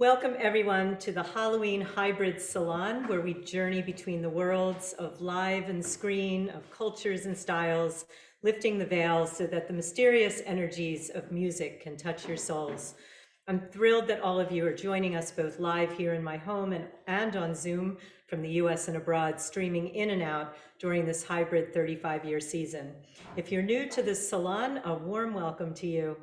Welcome everyone to the Halloween Hybrid Salon, where we journey between the worlds of live and screen, of cultures and styles, lifting the veil so that the mysterious energies of music can touch your souls. I'm thrilled that all of you are joining us both live here in my home and on Zoom from the US and abroad, streaming in and out during this hybrid 35-year season. If you're new to this salon, a warm welcome to you.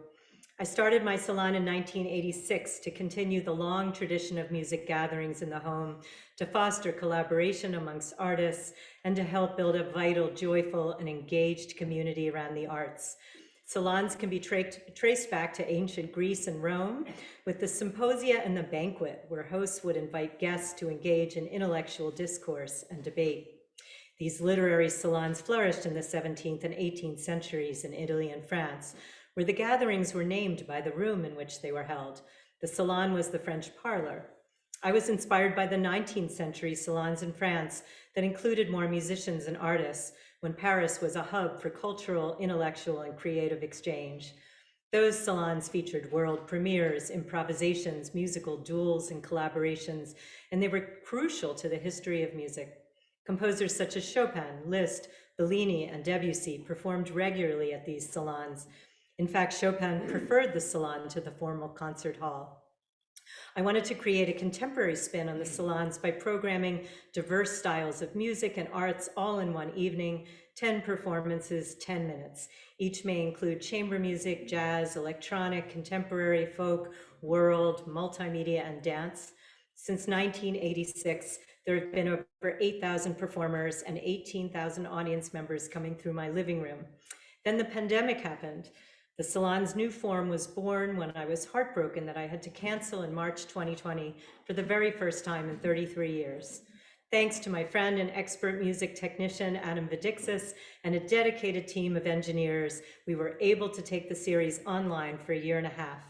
I started my salon in 1986 to continue the long tradition of music gatherings in the home, to foster collaboration amongst artists, and to help build a vital, joyful, and engaged community around the arts. Salons can be traced back to ancient Greece and Rome, with the symposia and the banquet, where hosts would invite guests to engage in intellectual discourse and debate. These literary salons flourished in the 17th and 18th centuries in Italy and France, where the gatherings were named by the room in which they were held. The salon was the French parlor. I was inspired by the 19th century salons in France that included more musicians and artists, when Paris was a hub for cultural, intellectual, and creative exchange. Those salons featured world premieres, improvisations, musical duels, and collaborations, and they were crucial to the history of music. Composers such as Chopin, Liszt, Bellini, and Debussy performed regularly at these salons. In fact, Chopin preferred the salon to the formal concert hall. I wanted to create a contemporary spin on the salons by programming diverse styles of music and arts all in one evening, 10 performances, 10 minutes. Each may include chamber music, jazz, electronic, contemporary, folk, world, multimedia, and dance. Since 1986, there have been over 8,000 performers and 18,000 audience members coming through my living room. Then the pandemic happened. The salon's new form was born when I was heartbroken that I had to cancel in March 2020 for the very first time in 33 years. Thanks to my friend and expert music technician, Adam Vidixis, and a dedicated team of engineers, we were able to take the series online for a year and a half.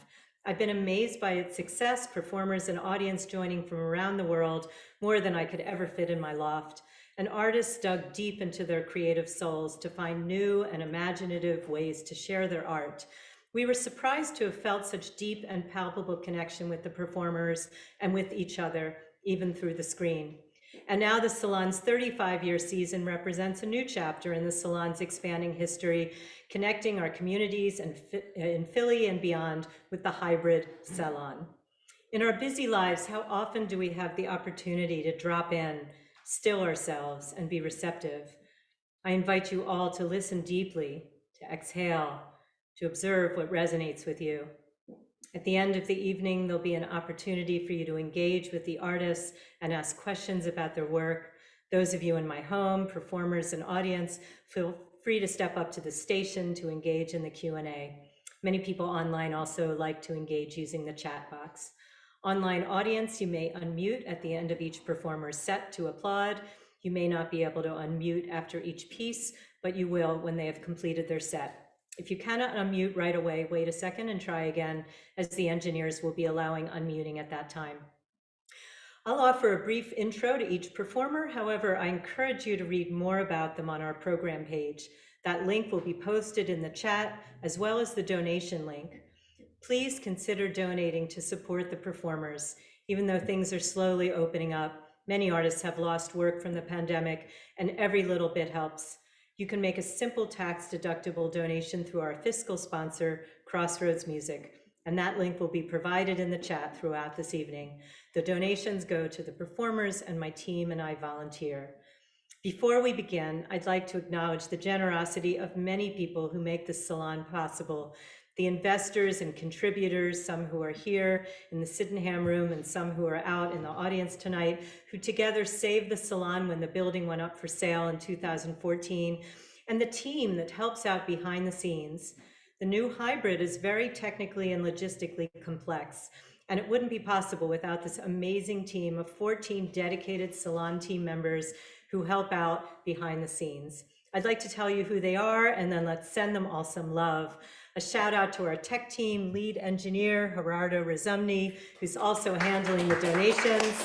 I've been amazed by its success, performers and audience joining from around the world, more than I could ever fit in my loft. And artists dug deep into their creative souls to find new and imaginative ways to share their art. We were surprised to have felt such deep and palpable connection with the performers and with each other, even through the screen. And now the Salon's 35-year season represents a new chapter in the Salon's expanding history, connecting our communities in Philly and beyond with the hybrid Salon. In our busy lives, how often do we have the opportunity to drop in, still ourselves, and be receptive? I invite you all to listen deeply, to exhale, to observe what resonates with you. At the end of the evening, there'll be an opportunity for you to engage with the artists and ask questions about their work. Those of you in my home, performers and audience, feel free to step up to the station to engage in the Q&A. Many people online also like to engage using the chat box. Online audience, you may unmute at the end of each performer's set to applaud. You may not be able to unmute after each piece, but you will when they have completed their set. If you cannot unmute right away, wait a second and try again, as the engineers will be allowing unmuting at that time. I'll offer a brief intro to each performer. However, I encourage you to read more about them on our program page. That link will be posted in the chat, as well as the donation link. Please consider donating to support the performers. Even though things are slowly opening up, many artists have lost work from the pandemic, and every little bit helps. You can make a simple tax-deductible donation through our fiscal sponsor, Crossroads Music, and that link will be provided in the chat throughout this evening. The donations go to the performers, and my team and I volunteer. Before we begin, I'd like to acknowledge the generosity of many people who make this salon possible. The investors and contributors, some who are here in the Sydenham room and some who are out in the audience tonight, who together saved the salon when the building went up for sale in 2014, and the team that helps out behind the scenes. The new hybrid is very technically and logistically complex, and it wouldn't be possible without this amazing team of 14 dedicated salon team members who help out behind the scenes. I'd like to tell you who they are, and then let's send them all some love. A shout out to our tech team, lead engineer, Gerardo Razumni, who's also handling the donations.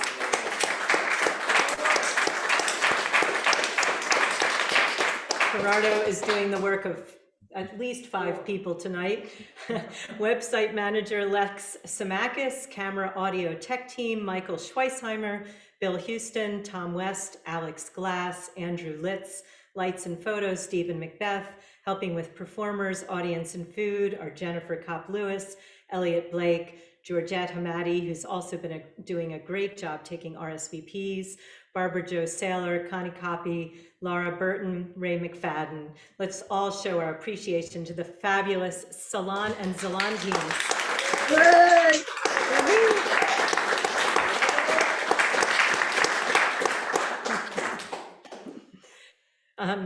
Gerardo is doing the work of at least 5 people tonight. Website manager Lex Samakis, camera audio tech team Michael Schweisheimer, Bill Houston, Tom West, Alex Glass, Andrew Litz, lights and photos Stephen Macbeth, helping with performers, audience and food are Jennifer Kopp-Lewis, Elliot Blake, Georgette Hamadi, who's also been doing a great job taking RSVPs, Barbara Jo Saylor, Connie Copy, Laura Burton, Ray McFadden. Let's all show our appreciation to the fabulous Salon and SZalon teams. Yay!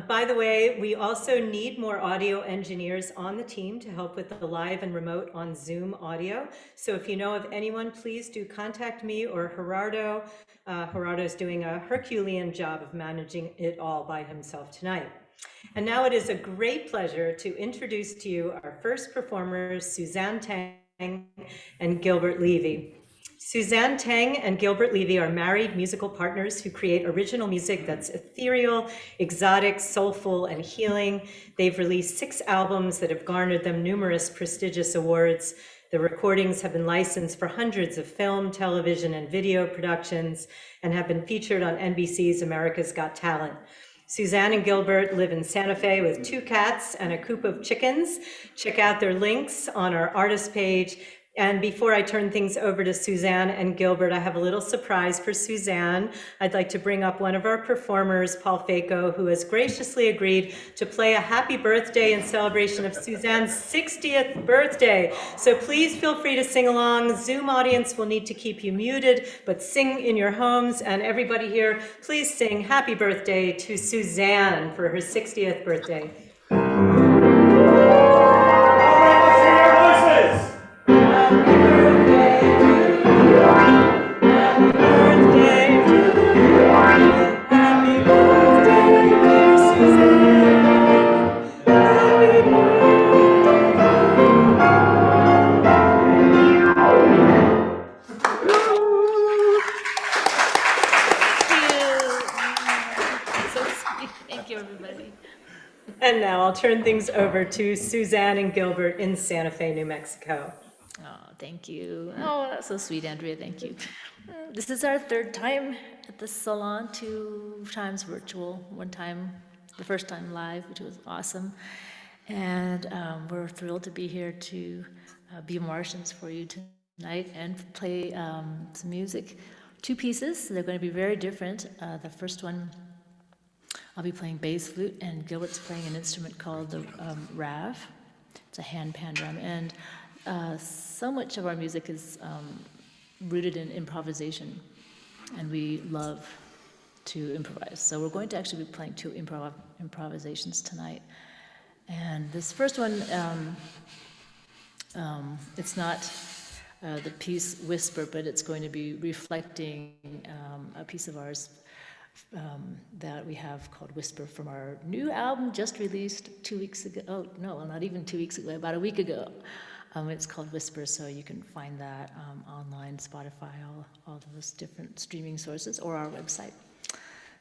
By the way, we also need more audio engineers on the team to help with the live and remote on Zoom audio. So if you know of anyone, please do contact me or Gerardo. Gerardo's doing a Herculean job of managing it all by himself tonight. And now it is a great pleasure to introduce to you our first performers, Suzanne Teng and Gilbert Levy. Suzanne Teng and Gilbert Levy are married musical partners who create original music that's ethereal, exotic, soulful, and healing. They've released 6 albums that have garnered them numerous prestigious awards. The recordings have been licensed for hundreds of film, television, and video productions and have been featured on NBC's America's Got Talent. Suzanne and Gilbert live in Santa Fe with 2 cats and a coop of chickens. Check out their links on our artist page. And before I turn things over to Suzanne and Gilbert, I have a little surprise for Suzanne. I'd like to bring up one of our performers, Paul Fejko, who has graciously agreed to play a happy birthday in celebration of Suzanne's 60th birthday. So please feel free to sing along. Zoom audience will need to keep you muted, but sing in your homes. And everybody here, please sing happy birthday to Suzanne for her 60th birthday. And now I'll turn things over to Suzanne and Gilbert in Santa Fe, New Mexico. Oh, thank you. Oh, that's so sweet, Andrea. Thank you. This is our 3rd time at the Salon, 2 times virtual, 1 time, the first time live, which was awesome. And we're thrilled to be here to be Martians for you tonight and play some music. 2 pieces. They're going to be very different. The first one, I'll be playing bass flute, and Gilbert's playing an instrument called the rav. It's a hand pan drum, and so much of our music is rooted in improvisation, and we love to improvise. So we're going to actually be playing 2 improvisations tonight. And this first one, it's not the piece Whisper, but it's going to be reflecting a piece of ours that we have called Whisper from our new album just released 2 weeks ago. Oh, no, not even 2 weeks ago, about a week ago. It's called Whisper, so you can find that online, Spotify, all those different streaming sources, or our website.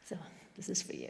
So this is for you.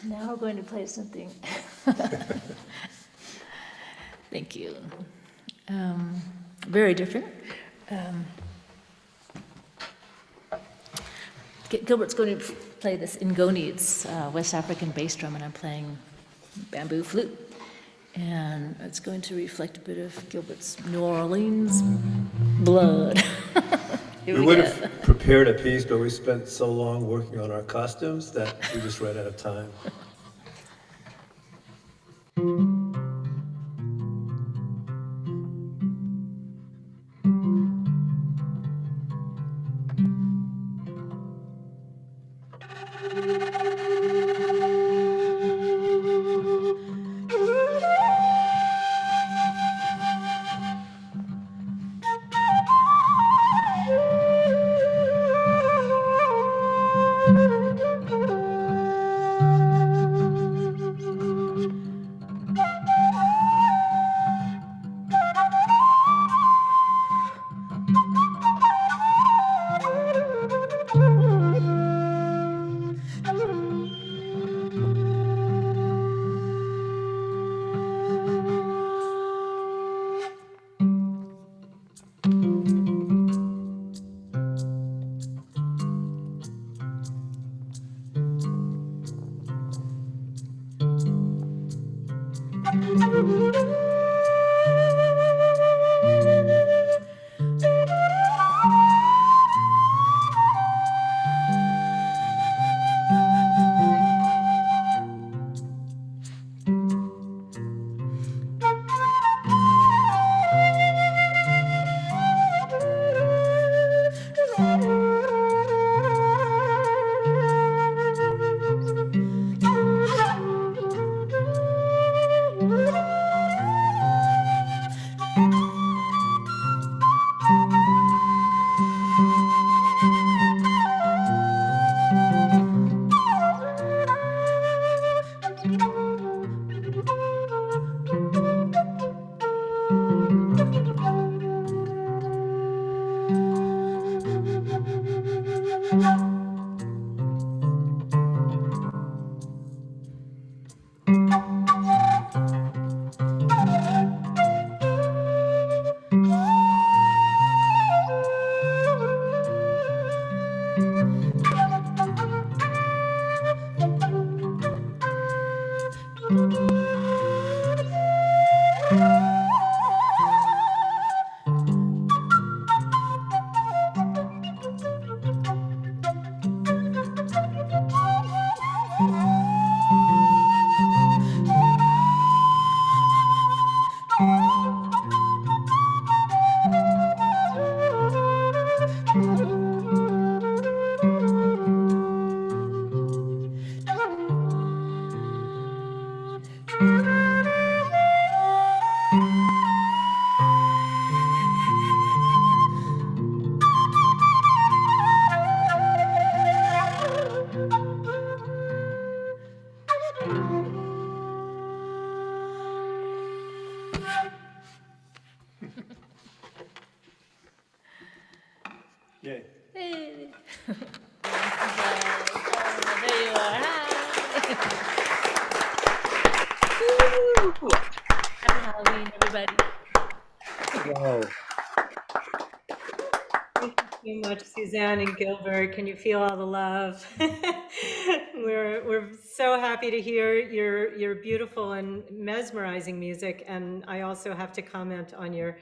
Now we're going to play something. Thank you. Very different. Gilbert's going to play this Ngoni. It's West African bass drum, and I'm playing bamboo flute. And it's going to reflect a bit of Gilbert's New Orleans blood. We would have prepared a piece, but we spent so long working on our costumes that we just ran out of time. Yay. Hey. Oh, there you are. Hi. Woo. Happy Halloween, everybody. Wow. Thank you so much, Suzanne and Gilbert. Can you feel all the love? We're so happy to hear your beautiful and mesmerizing music. And I also have to comment on your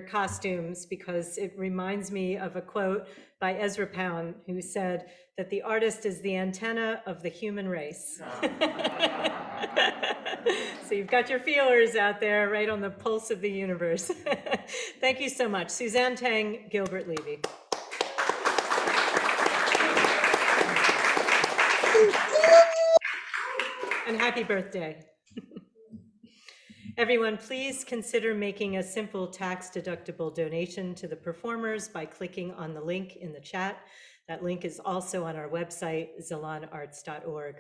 costumes because it reminds me of a quote by Ezra Pound, who said that the artist is the antenna of the human race. So you've got your feelers out there right on the pulse of the universe. Thank you so much. Suzanne Teng Gilbert Levy. And happy birthday. Everyone, please consider making a simple tax-deductible donation to the performers by clicking on the link in the chat. That link is also on our website, szalonarts.org.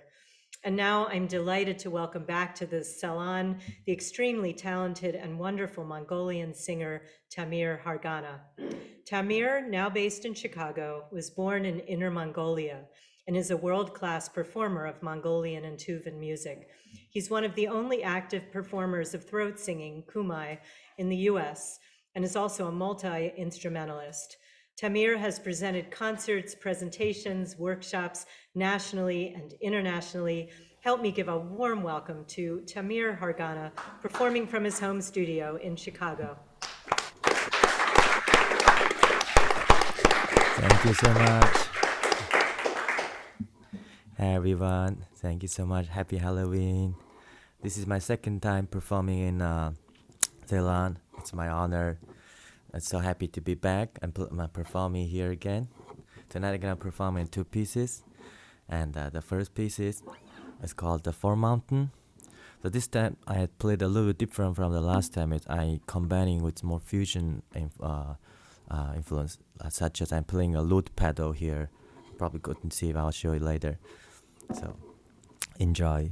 And now I'm delighted to welcome back to the Salon the extremely talented and wonderful Mongolian singer, Tamir Hargana. Tamir, now based in Chicago, was born in Inner Mongolia and is a world-class performer of Mongolian and Tuvan music. He's one of the only active performers of throat singing, kumai, in the US, and is also a multi-instrumentalist. Tamir has presented concerts, presentations, workshops nationally and internationally. Help me give a warm welcome to Tamir Hargana, performing from his home studio in Chicago. Thank you so much. Hi everyone, thank you so much. Happy Halloween. This is my second time performing in Salon. It's my honor. I'm so happy to be back and performing here again. Tonight I'm gonna perform in two pieces, and the first piece is called The Four Mountain. So this time I had played a little bit different from the last time. I combining with more fusion influence, such as I'm playing a lute pedal here. Probably couldn't see it. I'll show you later. So enjoy.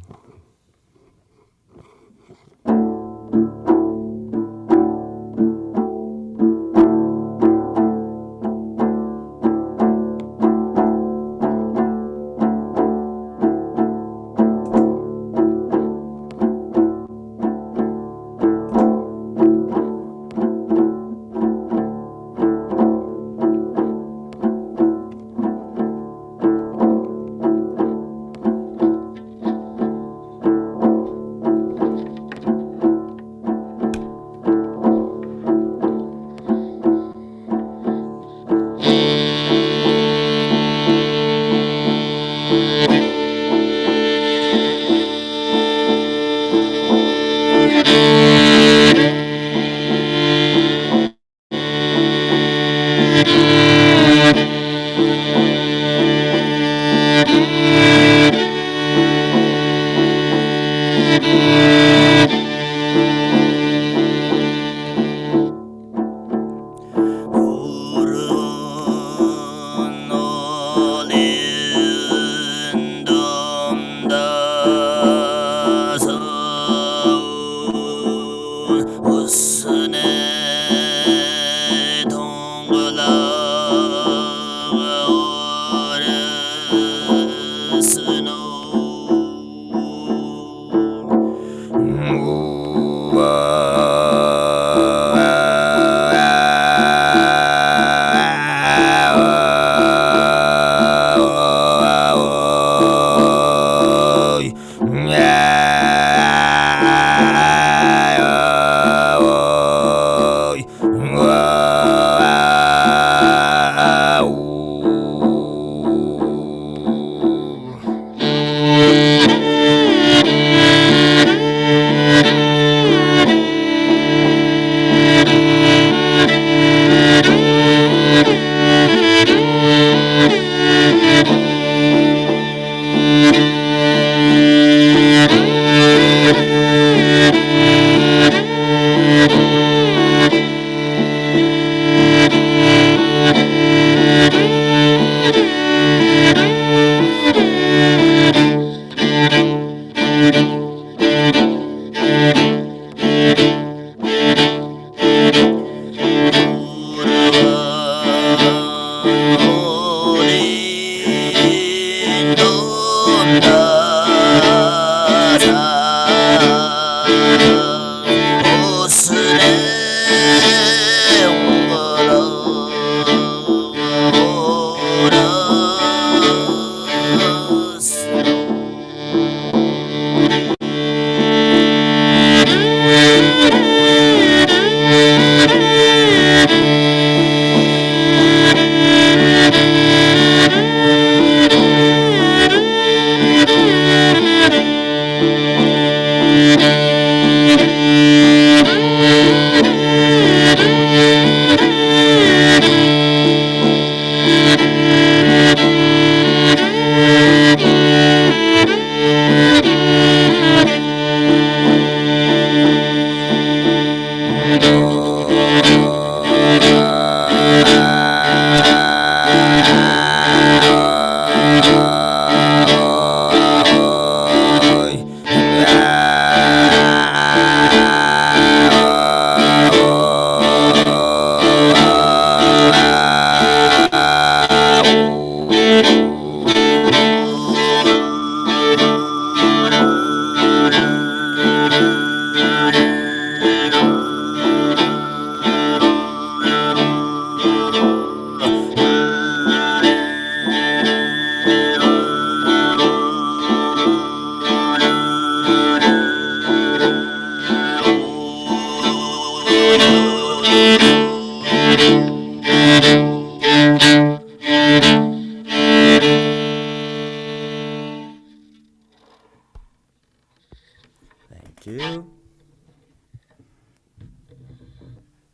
Thank you.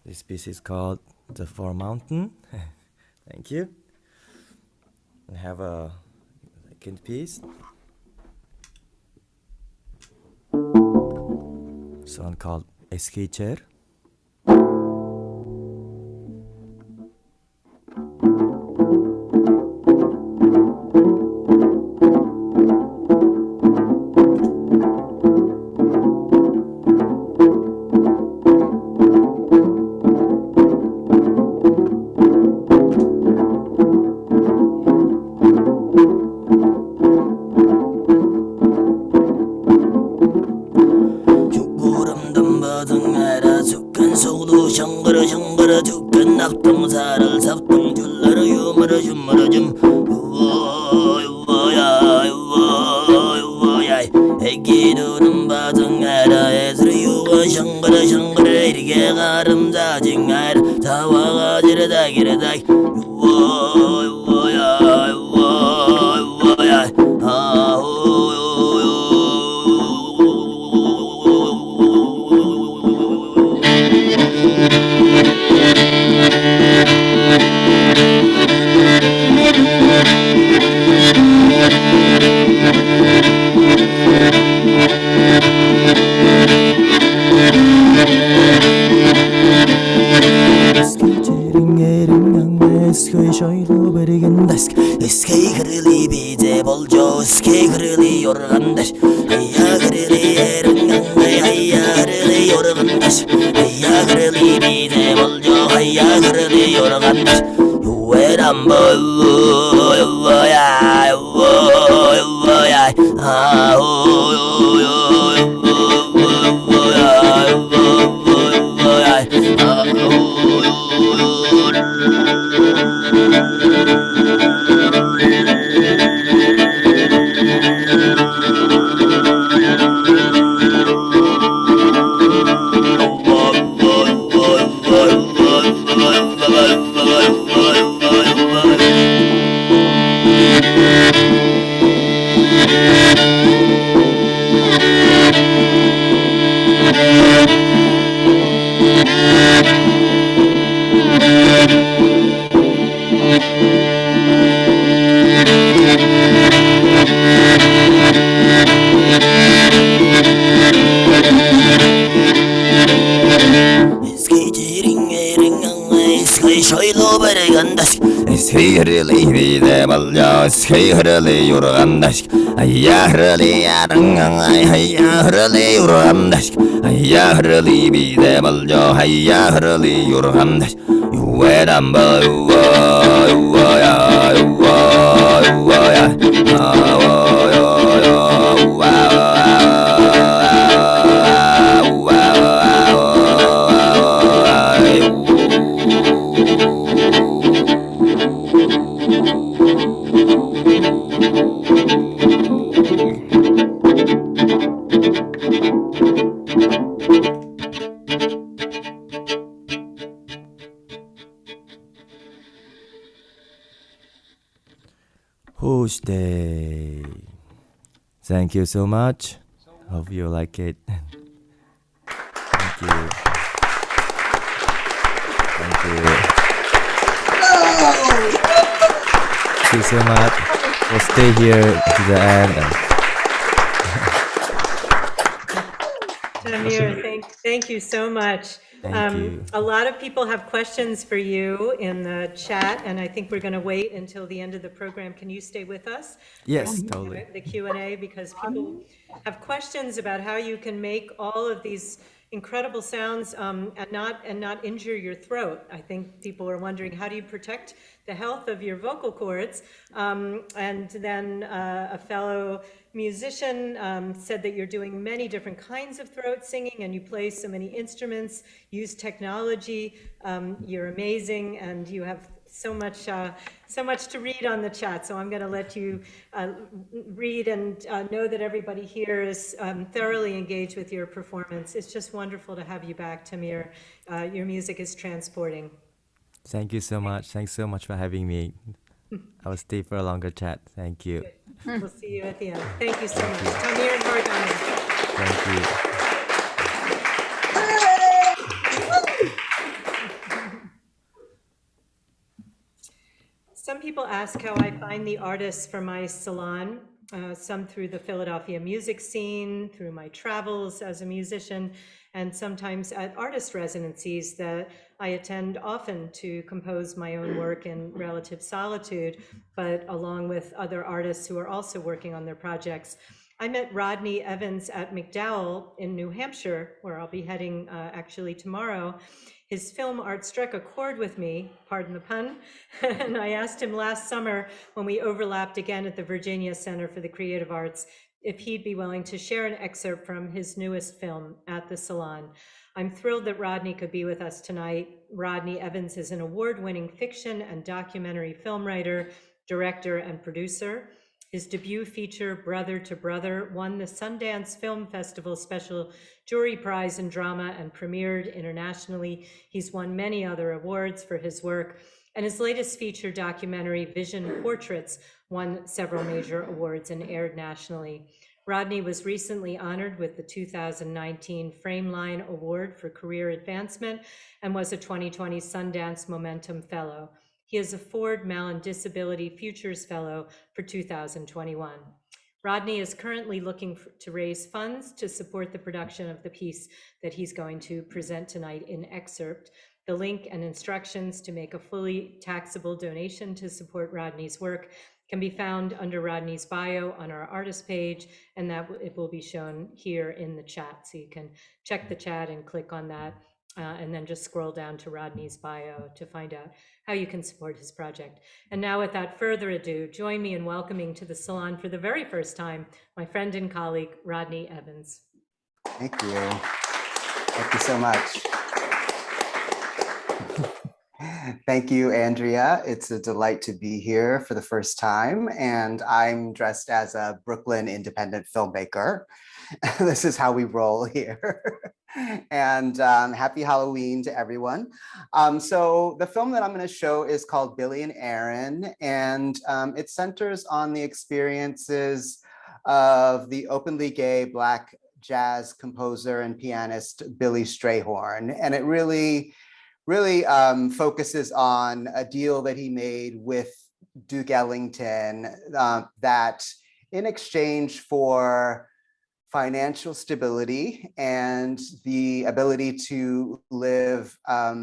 This piece is called The Four Mountain. Thank you. I have a second piece. This one called Excerpt. malja skei hurli urgandash ayya hurli arangang ayya hurli urgandash ayya hurli bide malja ayya hurli urgandash yuedamba yuwa ya yuwa ya Tuesday. Thank you so much. Hope you like it. Thank you. Thank you. Thank you so much. We'll stay here to the end. Tamir, thank you so much. Thank you. A lot of people have questions for you in the chat, and I think we're going to wait until the end of the program. Can you stay with us? Yes, for totally. The Q&A, because people have questions about how you can make all of these incredible sounds and not injure your throat. I think people are wondering, how do you protect the health of your vocal cords? And then a fellow musician said that you're doing many different kinds of throat singing, and you play so many instruments, use technology. You're amazing, and you have so much to read on the chat. So I'm going to let you read and know that everybody here is thoroughly engaged with your performance. It's just wonderful to have you back, Tamir. Your music is transporting. Thank you so much. Thanks so much for having me. I will stay for a longer chat. Thank you. We'll see you at the end. Thank you so much. Tamir Hargana. Thank you. Some people ask how I find the artists for my salon, some through the Philadelphia music scene, through my travels as a musician, and sometimes at artist residencies that I attend often to compose my own work in relative solitude, but along with other artists who are also working on their projects. I met Rodney Evans at MacDowell in New Hampshire, where I'll be heading actually tomorrow. His film art struck a chord with me, pardon the pun, and I asked him last summer when we overlapped again at the Virginia Center for the Creative Arts if he'd be willing to share an excerpt from his newest film, At the Salon. I'm thrilled that Rodney could be with us tonight. Rodney Evans is an award-winning fiction and documentary film writer, director, and producer. His debut feature, Brother to Brother, won the Sundance Film Festival Special Jury Prize in Drama and premiered internationally. He's won many other awards for his work. And his latest feature documentary, Vision Portraits, won several major awards and aired nationally. Rodney was recently honored with the 2019 Frameline Award for Career Advancement and was a 2020 Sundance Momentum Fellow. He is a Ford Mellon Disability Futures Fellow for 2021. Rodney is currently looking to raise funds to support the production of the piece that he's going to present tonight in excerpt. The link and instructions to make a fully taxable donation to support Rodney's work can be found under Rodney's bio on our artist page, and that it will be shown here in the chat. So you can check the chat and click on that, and then just scroll down to Rodney's bio to find out how you can support his project. And now, without further ado, join me in welcoming to the Salon for the very first time, my friend and colleague, Rodney Evans. Thank you. Thank you so much. Thank you, Andrea. It's a delight to be here for the first time, and I'm dressed as a Brooklyn independent filmmaker. This is how we roll here. And happy Halloween to everyone. So the film that I'm going to show is called Billy and Aaron, and it centers on the experiences of the openly gay Black jazz composer and pianist Billy Strayhorn. And it really focuses on a deal that he made with Duke Ellington that in exchange for financial stability and the ability to live a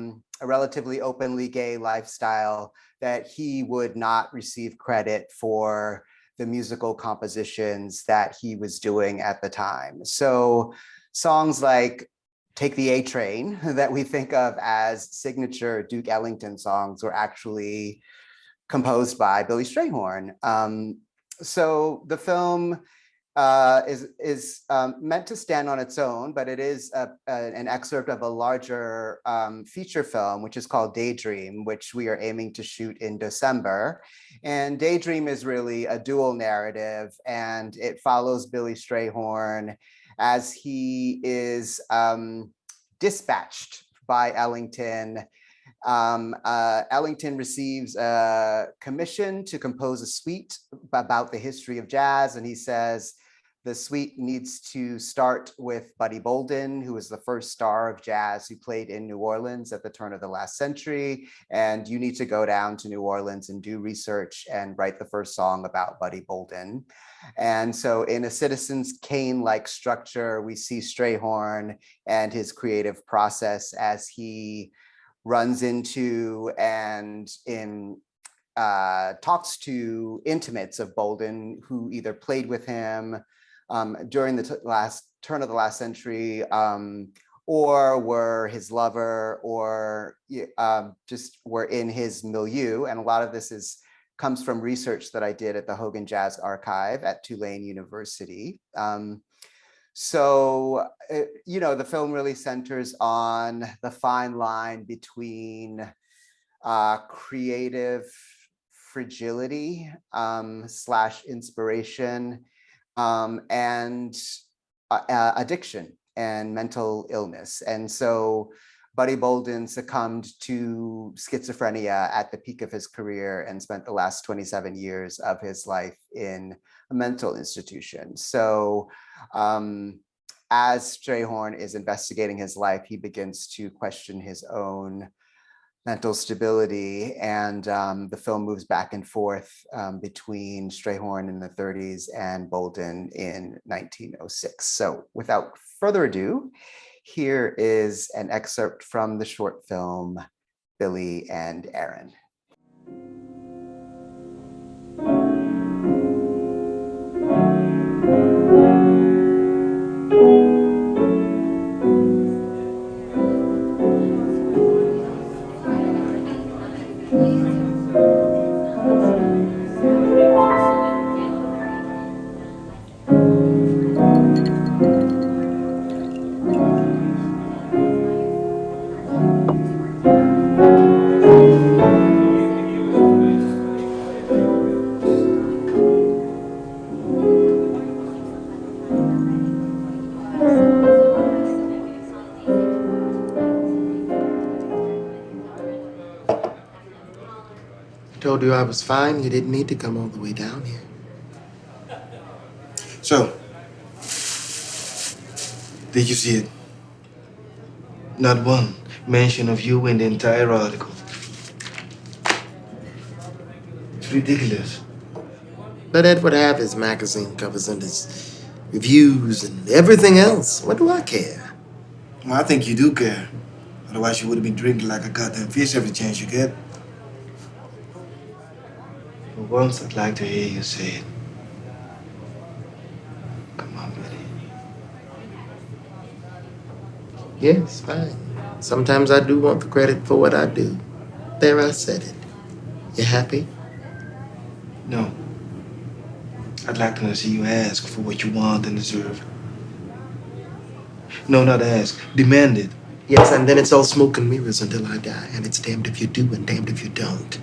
relatively openly gay lifestyle, that he would not receive credit for the musical compositions that he was doing at the time. So songs like Take the A Train, that we think of as signature Duke Ellington songs, were actually composed by Billy Strayhorn. So the film is meant to stand on its own, but it is an excerpt of a larger feature film, which is called Daydream, which we are aiming to shoot in December. And Daydream is really a dual narrative, and it follows Billy Strayhorn as he is dispatched by Ellington. Ellington receives a commission to compose a suite about the history of jazz, and he says the suite needs to start with Buddy Bolden, who was the first star of jazz who played in New Orleans at the turn of the last century, and you need to go down to New Orleans and do research and write the first song about Buddy Bolden. And so in a Citizen's Kane-like structure, we see Strayhorn and his creative process as he runs into and talks to intimates of Bolden who either played with him during the last turn of the last century, or were his lover, or just were in his milieu. And a lot of this comes from research that I did at the Hogan Jazz Archive at Tulane University. So, the film really centers on the fine line between creative fragility / inspiration and addiction and mental illness. And so Buddy Bolden succumbed to schizophrenia at the peak of his career and spent the last 27 years of his life in a mental institution. So as Strayhorn is investigating his life, he begins to question his own mental stability, and the film moves back and forth between Strayhorn in the 30s and Bolden in 1906. So without further ado, here is an excerpt from the short film, Billy and Aaron. Told you I was fine. You didn't need to come all the way down here. So, did you see it? Not one mention of you in the entire article. It's ridiculous. But Ed would have his magazine covers and his reviews and everything else. What do I care? Well, I think you do care. Otherwise, you would have been drinking like a goddamn fish every chance you get. For once, I'd like to hear you say it. Come on, Billy. Yes, fine. Sometimes I do want the credit for what I do. There, I said it. You happy? No. I'd like to see you ask for what you want and deserve. No, not ask. Demand it. Yes, and then it's all smoke and mirrors until I die. And it's damned if you do and damned if you don't.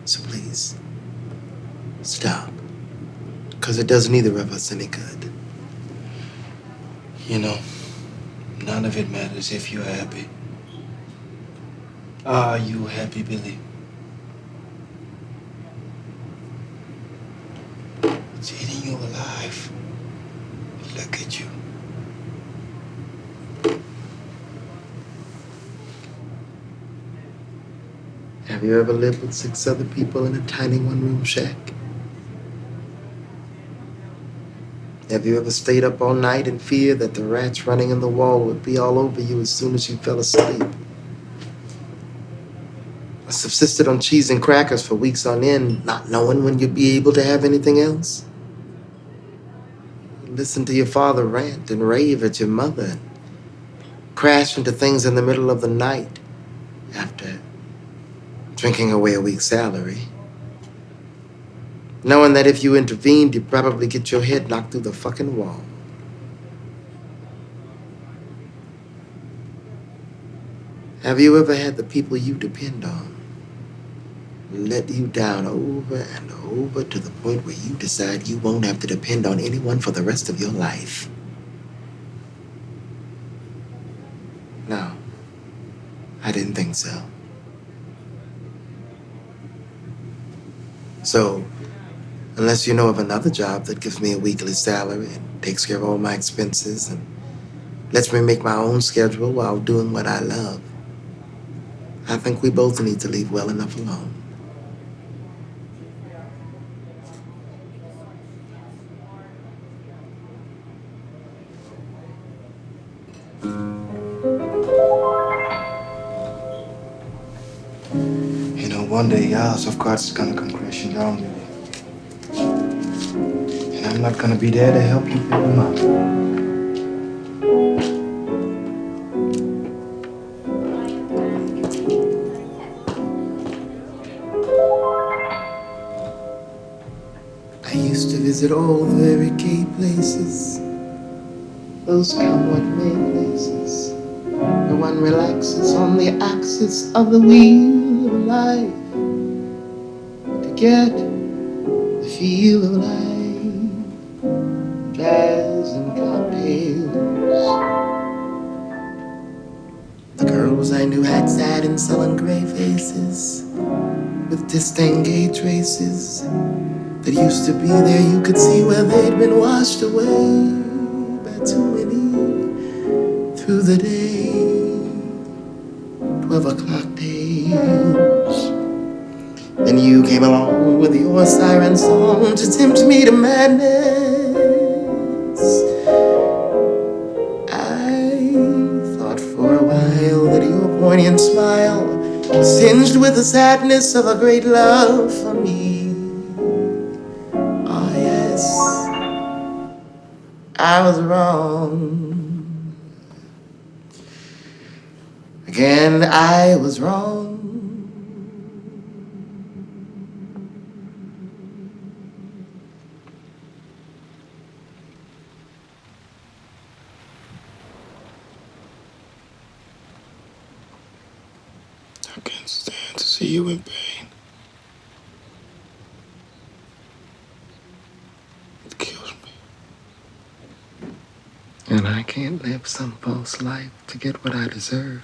So please, stop. Because it does neither of us any good. You know, none of it matters if you're happy. Are you happy, Billy? It's eating you alive. Look at you. Have you ever lived with 6 other people in a tiny one-room shack? Have you ever stayed up all night in fear that the rats running in the wall would be all over you as soon as you fell asleep? I subsisted on cheese and crackers for weeks on end, not knowing when you'd be able to have anything else. Listen to your father rant and rave at your mother, and crash into things in the middle of the night after drinking away a week's salary. Knowing that if you intervened, you'd probably get your head knocked through the fucking wall. Have you ever had the people you depend on let you down over and over to the point where you decide you won't have to depend on anyone for the rest of your life? No, I didn't think so. So, unless you know of another job that gives me a weekly salary and takes care of all my expenses and lets me make my own schedule while doing what I love, I think we both need to leave well enough alone. You know, one day House of Cards is gonna come crashing down, baby. And I'm not gonna be there to help you pick them up. I used to visit all the very gay places, those cowboy made places, where one relaxes on the axis of the wheel of life to get the feel of life, jazz and cocktails. The girls I knew had sad and sullen gray faces with distingué traces that used to be there. You could see where they'd been washed away by too many through the day, 12 o'clock tales. Then you came along with your siren song to tempt me to madness. I thought for a while that your poignant smile was tinged with the sadness of a great love for me. Oh yes, I was wrong. Again, I was wrong. I can't stand to see you in pain. It kills me. And I can't live some false life to get what I deserve.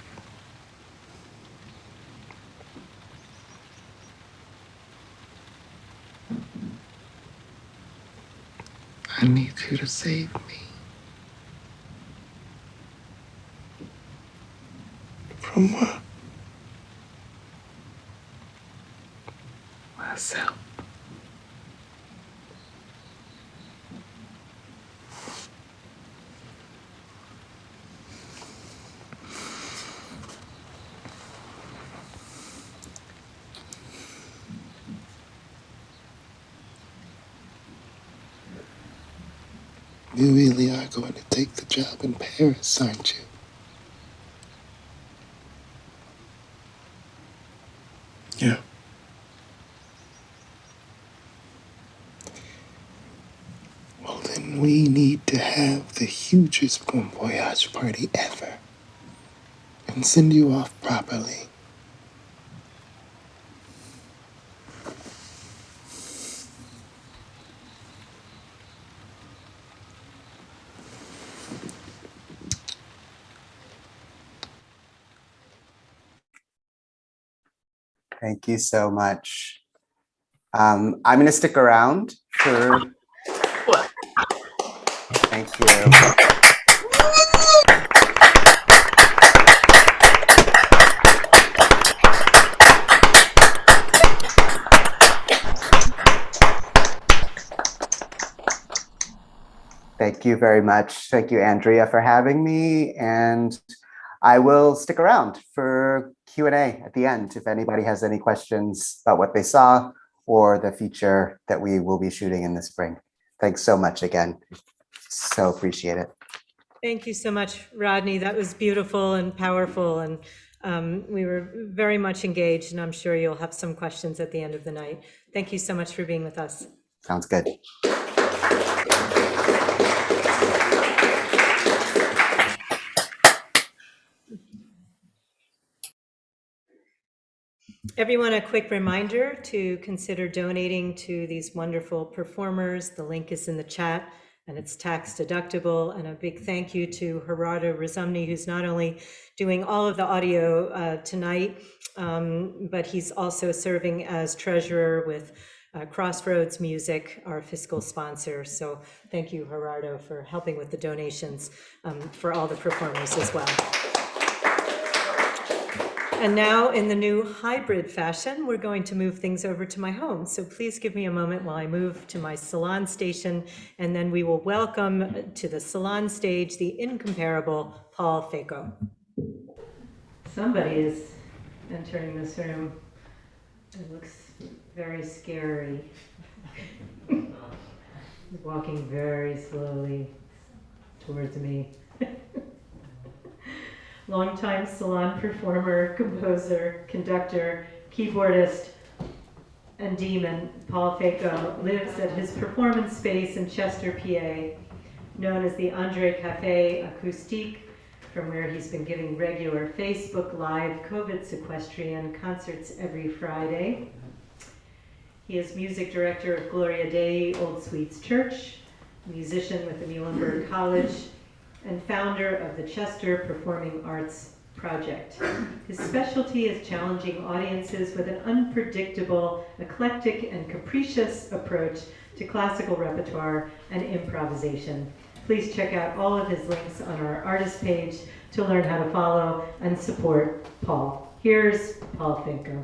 I need you to save me. From what? Myself. You really are going to take the job in Paris, aren't you? Yeah. Well, then we need to have the hugest bon voyage party ever and send you off properly. Thank you so much. I'm going to stick around for. Thank you. Thank you very much. Thank you, Andrea, for having me. And I will stick around for Q&A at the end if anybody has any questions about what they saw or the feature that we will be shooting in the spring. Thanks so much again. So appreciate it. Thank you so much, Rodney. That was beautiful and powerful, and we were very much engaged, and I'm sure you'll have some questions at the end of the night. Thank you so much for being with us. Sounds good. Everyone, a quick reminder to consider donating to these wonderful performers. The link is in the chat and it's tax deductible. And a big thank you to Gerardo Rizumni, who's not only doing all of the audio tonight, but he's also serving as treasurer with Crossroads Music, our fiscal sponsor. So thank you, Gerardo, for helping with the donations for all the performers as well. And now, in the new hybrid fashion, we're going to move things over to my home. So please give me a moment while I move to my Salon station, and then we will welcome to the Salon stage the incomparable Paul Fejko. Somebody is entering this room. It looks very scary. He's walking very slowly towards me. Longtime Salon performer, composer, conductor, keyboardist, and demon, Paul Fejko lives at his performance space in Chester, PA, known as the Andrea Cafe Acoustique, from where he's been giving regular Facebook Live COVID sequestrian concerts every Friday. He is music director of Gloria Dei Old Sweets Church, musician with the Muhlenberg College, and founder of the Chester Performing Arts Project. His specialty is challenging audiences with an unpredictable, eclectic, and capricious approach to classical repertoire and improvisation. Please check out all of his links on our artist page to learn how to follow and support Paul. Here's Paul Fejko.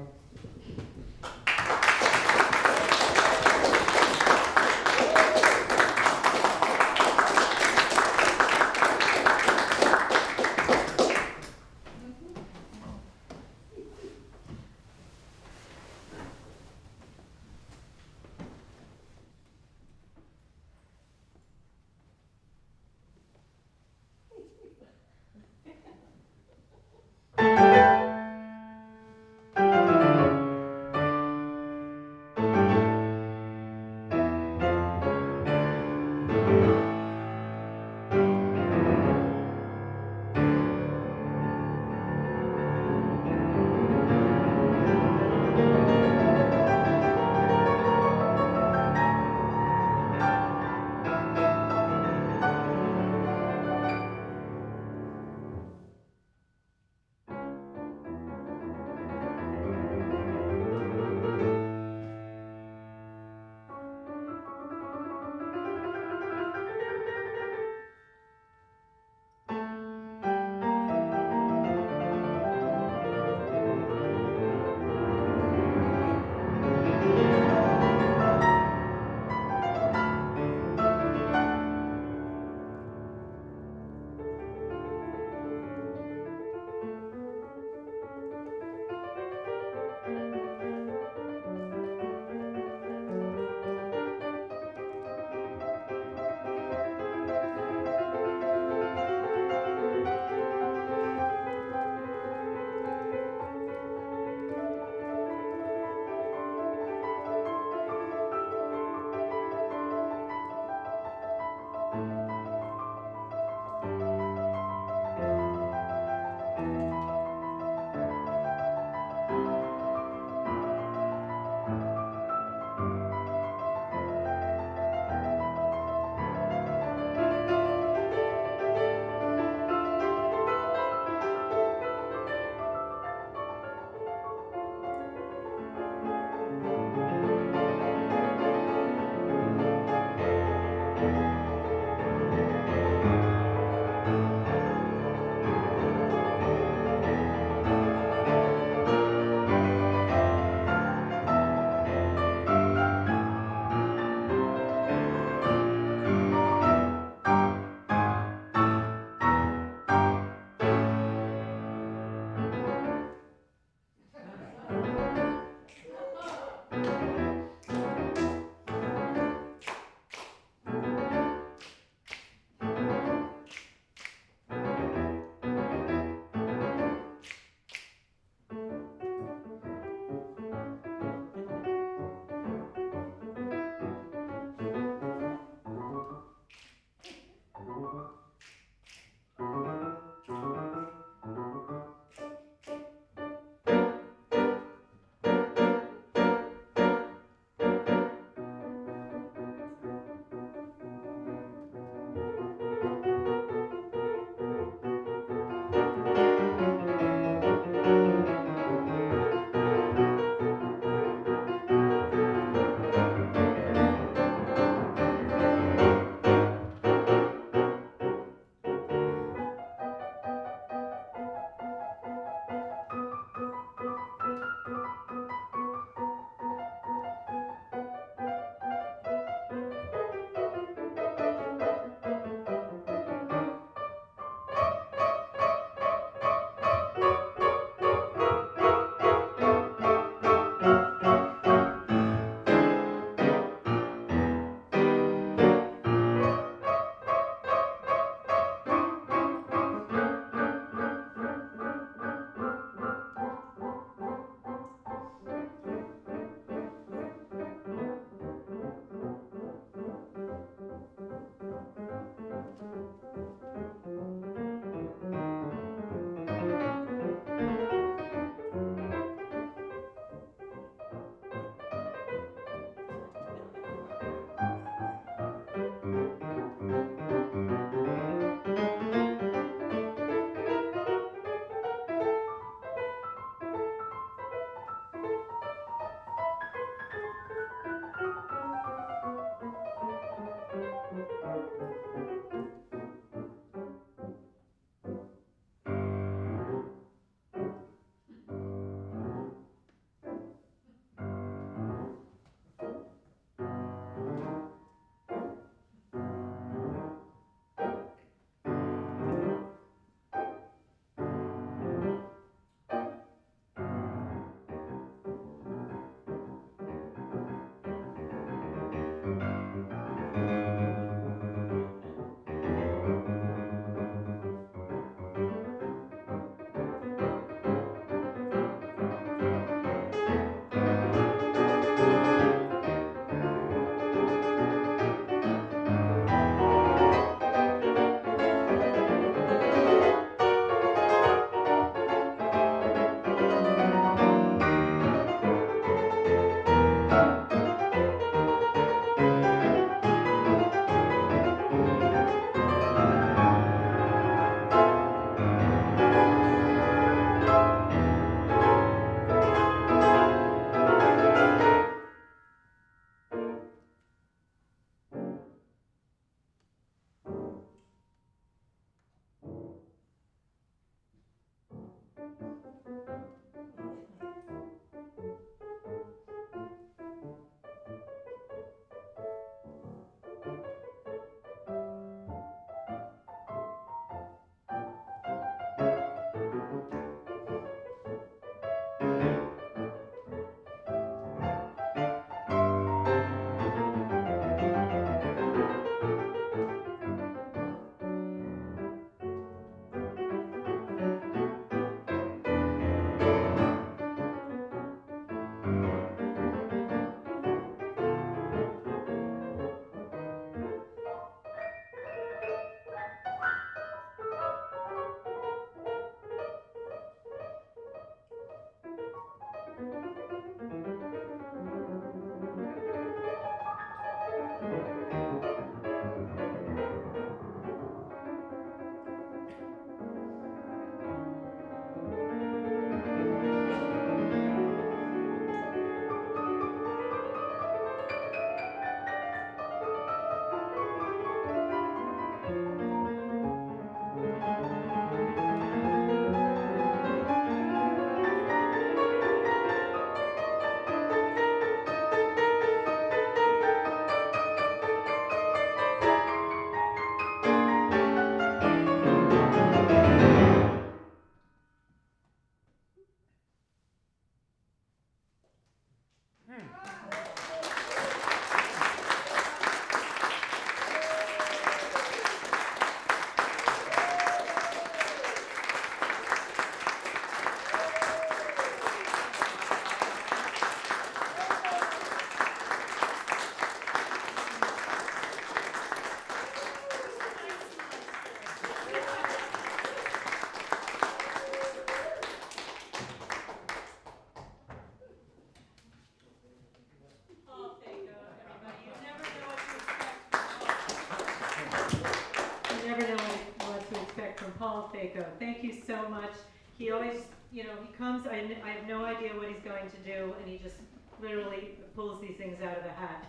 Paul Fejko. Thank you so much. He always, he comes, I have no idea what he's going to do, and he just literally pulls these things out of a hat.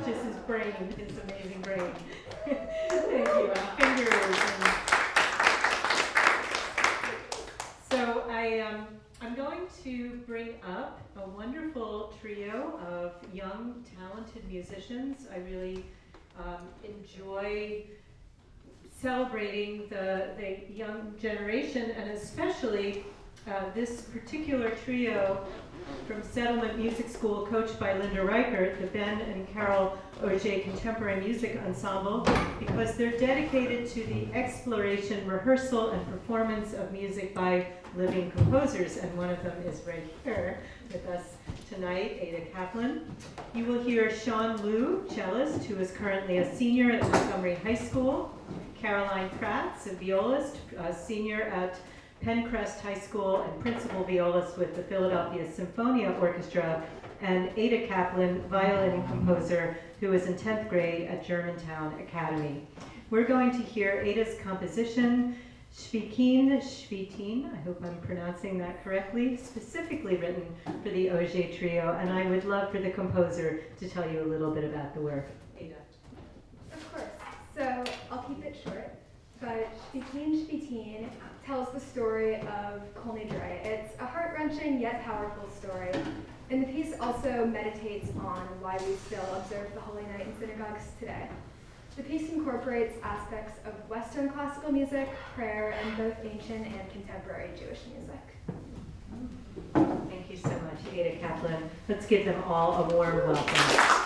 Just his brain, his amazing brain. Thank you. Fingers. So I'm going to bring up a wonderful trio of young, talented musicians. I really enjoy celebrating the young generation, and especially this particular trio from Settlement Music School, coached by Linda Reichert, the Ben and Carol Auger Contemporary Music Ensemble, because they're dedicated to the exploration, rehearsal, and performance of music by living composers, and one of them is right here with us tonight, Adah Kaplan. You will hear Sean Liu, cellist, who is currently a senior at Montgomery High School, Caroline Kratz, a violist, a senior at Pencrest High School and principal violist with the Philadelphia Symphonia Orchestra, and Adah Kaplan, violin composer, who is in 10th grade at Germantown Academy. We're going to hear Adah's composition, Shvitin, I hope I'm pronouncing that correctly, specifically written for the Auger Trio, and I would love for the composer to tell you a little bit about the work. Adah. Of course. So I'll keep it short, but Shvitin tells the story of Kol Nidre. It's a heart-wrenching yet powerful story. And the piece also meditates on why we still observe the Holy Night in synagogues today. The piece incorporates aspects of Western classical music, prayer, and both ancient and contemporary Jewish music. Thank you so much, Adah Kaplan. Let's give them all a warm welcome.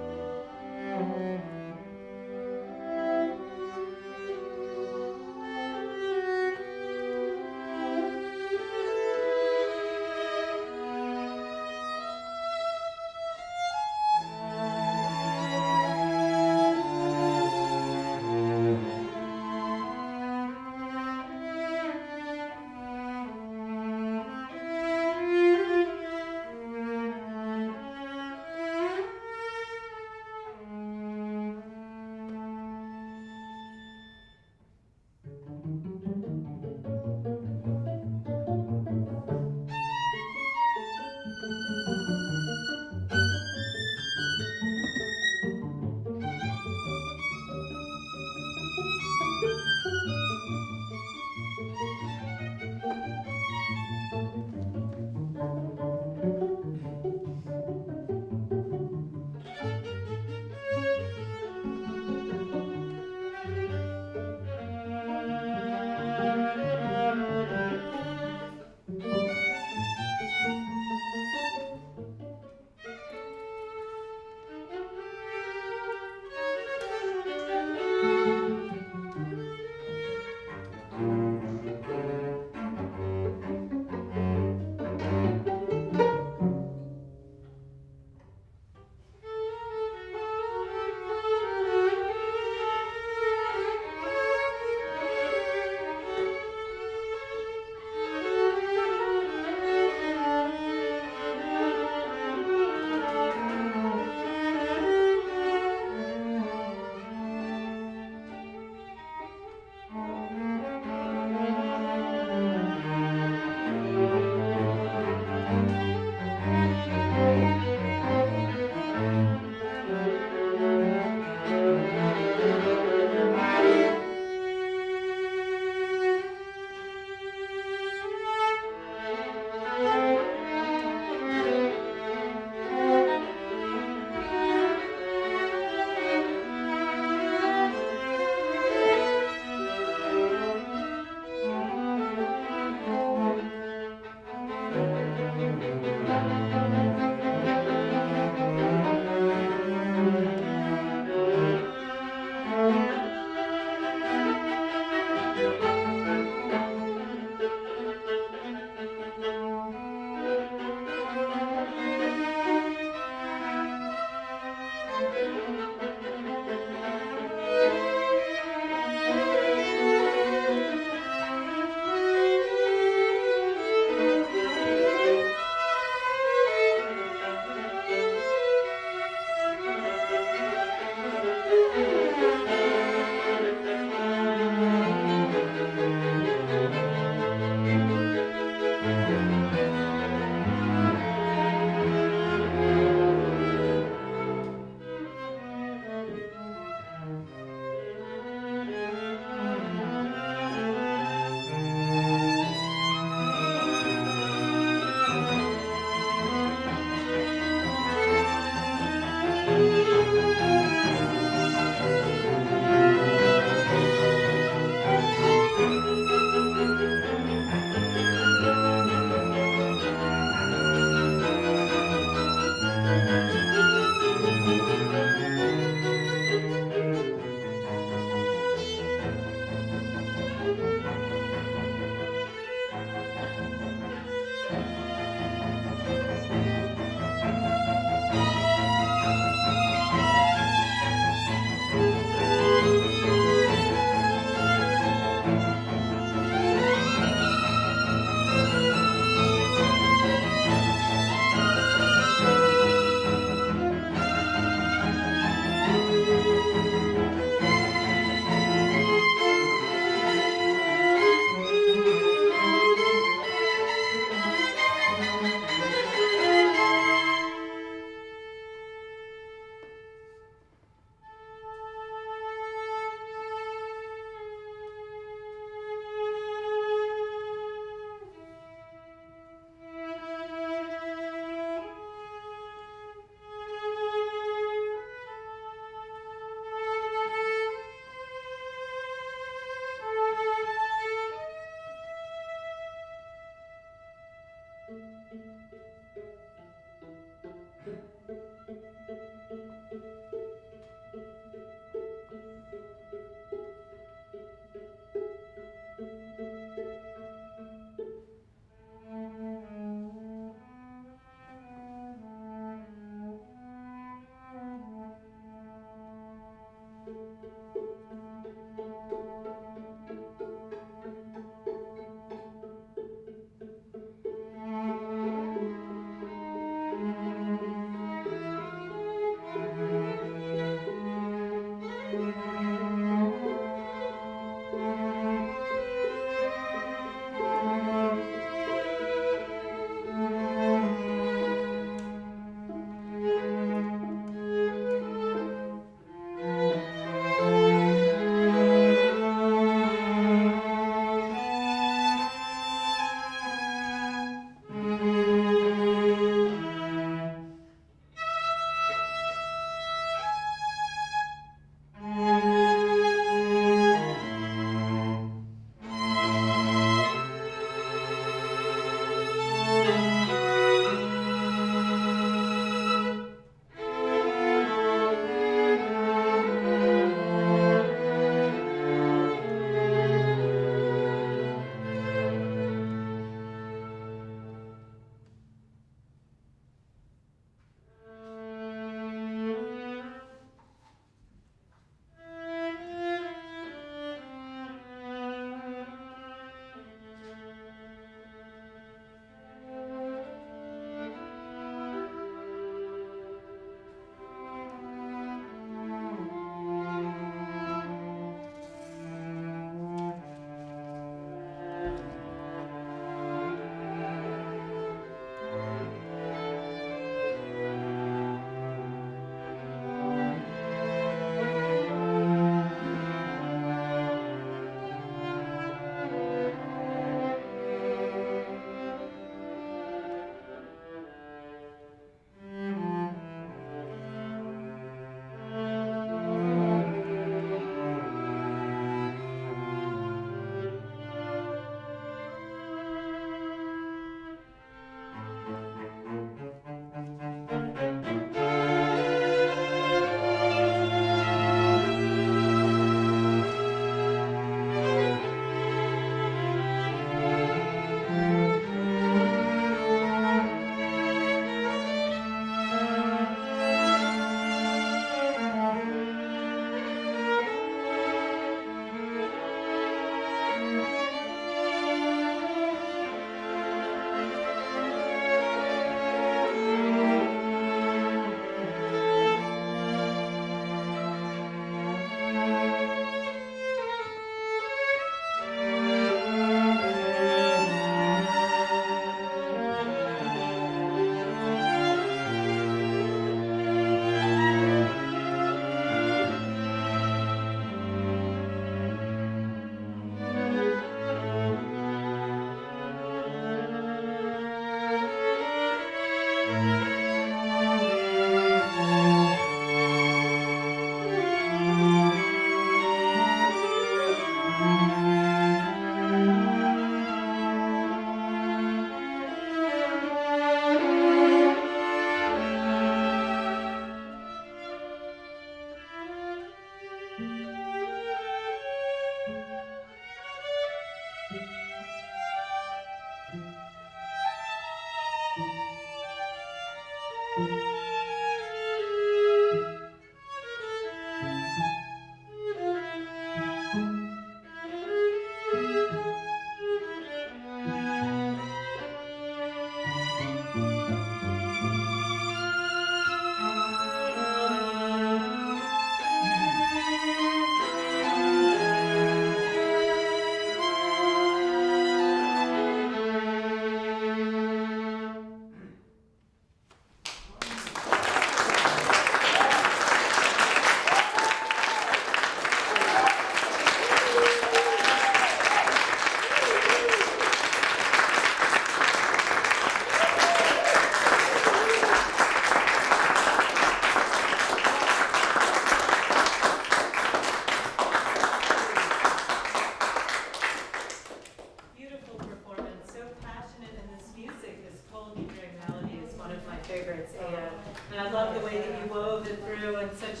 such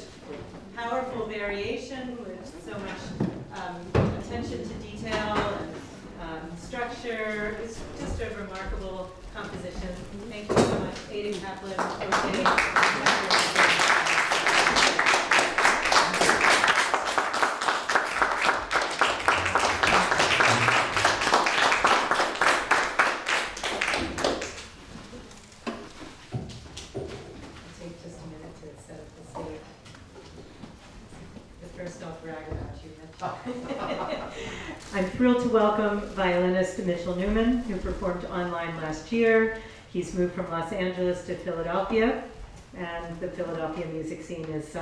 powerful variation with so much attention to detail and structure. It's just a remarkable composition. Thank you so much, Adah Kaplan. I'm thrilled to welcome violinist Mitchell Newman, who performed online last year. He's moved from Los Angeles to Philadelphia, and the Philadelphia music scene is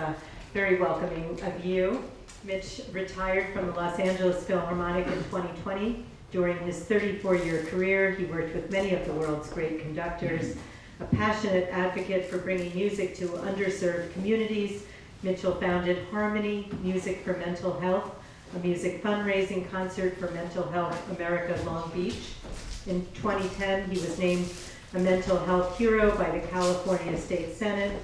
very welcoming of you. Mitch retired from the Los Angeles Philharmonic in 2020. During his 34-year career, he worked with many of the world's great conductors. A passionate advocate for bringing music to underserved communities, Mitchell founded Harmony Music for Mental Health, a music fundraising concert for Mental Health America Long Beach. In 2010, he was named a mental health hero by the California State Senate.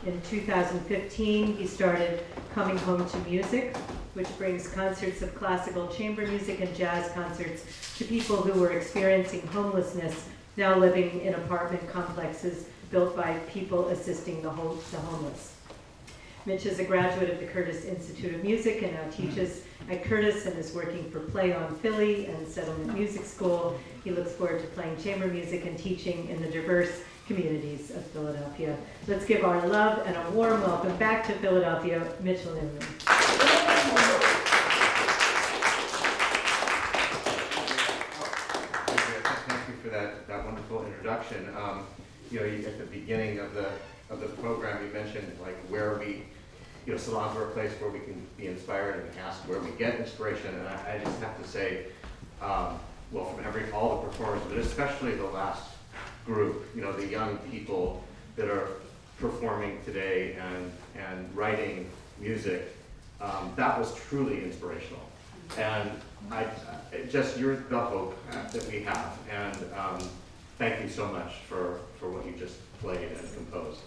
In 2015, he started Coming Home to Music, which brings concerts of classical chamber music and jazz concerts to people who were experiencing homelessness, now living in apartment complexes built by people assisting the homeless. Mitch is a graduate of the Curtis Institute of Music and now teaches at Curtis and is working for Play on Philly and Settlement Music School. He looks forward to playing chamber music and teaching in the diverse communities of Philadelphia. Let's give our love and a warm welcome back to Philadelphia, Mitchell Newman. Thank you for that wonderful introduction. At the beginning of the program, you mentioned like where we, salons are a place where we can be inspired and ask where we get inspiration. And I just have to say, from all the performers, but especially the last group, the young people that are performing today and writing music, that was truly inspirational. And you're the hope that we have. And thank you so much for what you just played and composed.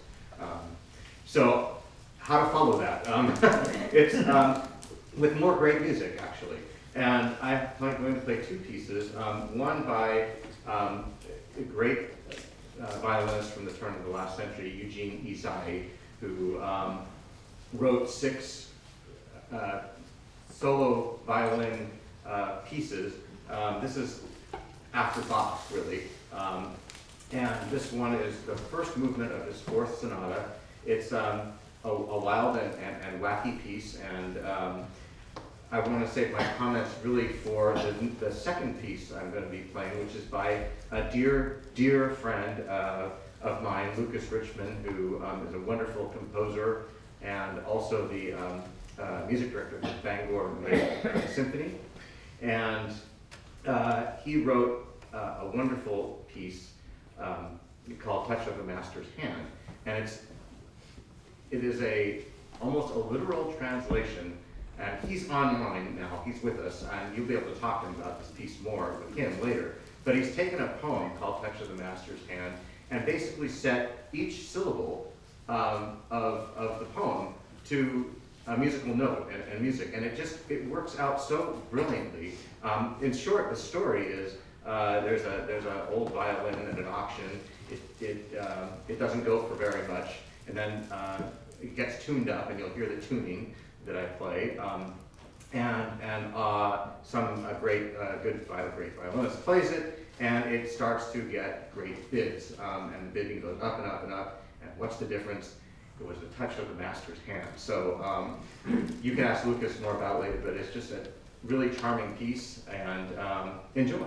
So how to follow that? It's with more great music, actually. And I'm going to play two pieces. One by a great violinist from the turn of the last century, Eugene Isai, who wrote 6 solo violin pieces. This is after Bach, really. And this one is the first movement of his 4th sonata. It's a wild and wacky piece, and I want to save my comments really for the second piece I'm going to be playing, which is by a dear, dear friend of mine, Lucas Richmond, who is a wonderful composer and also the music director of the Bangor Symphony. And he wrote a wonderful piece called Touch of the Master's Hand. And it is almost a literal translation, and he's online now, he's with us, and you'll be able to talk to him about this piece more with him later. But he's taken a poem called Touch of the Master's Hand and basically set each syllable of the poem to a musical note and music, and it works out so brilliantly. In short, the story is there's an old violin at an auction. It doesn't go for very much, and then it gets tuned up, and you'll hear the tuning that I play. Some great violinist plays it, and it starts to get great bids, and the bidding goes up and up and up. And what's the difference? It was the touch of the master's hand. So you can ask Lucas more about it later, but it's just a really charming piece, and enjoy.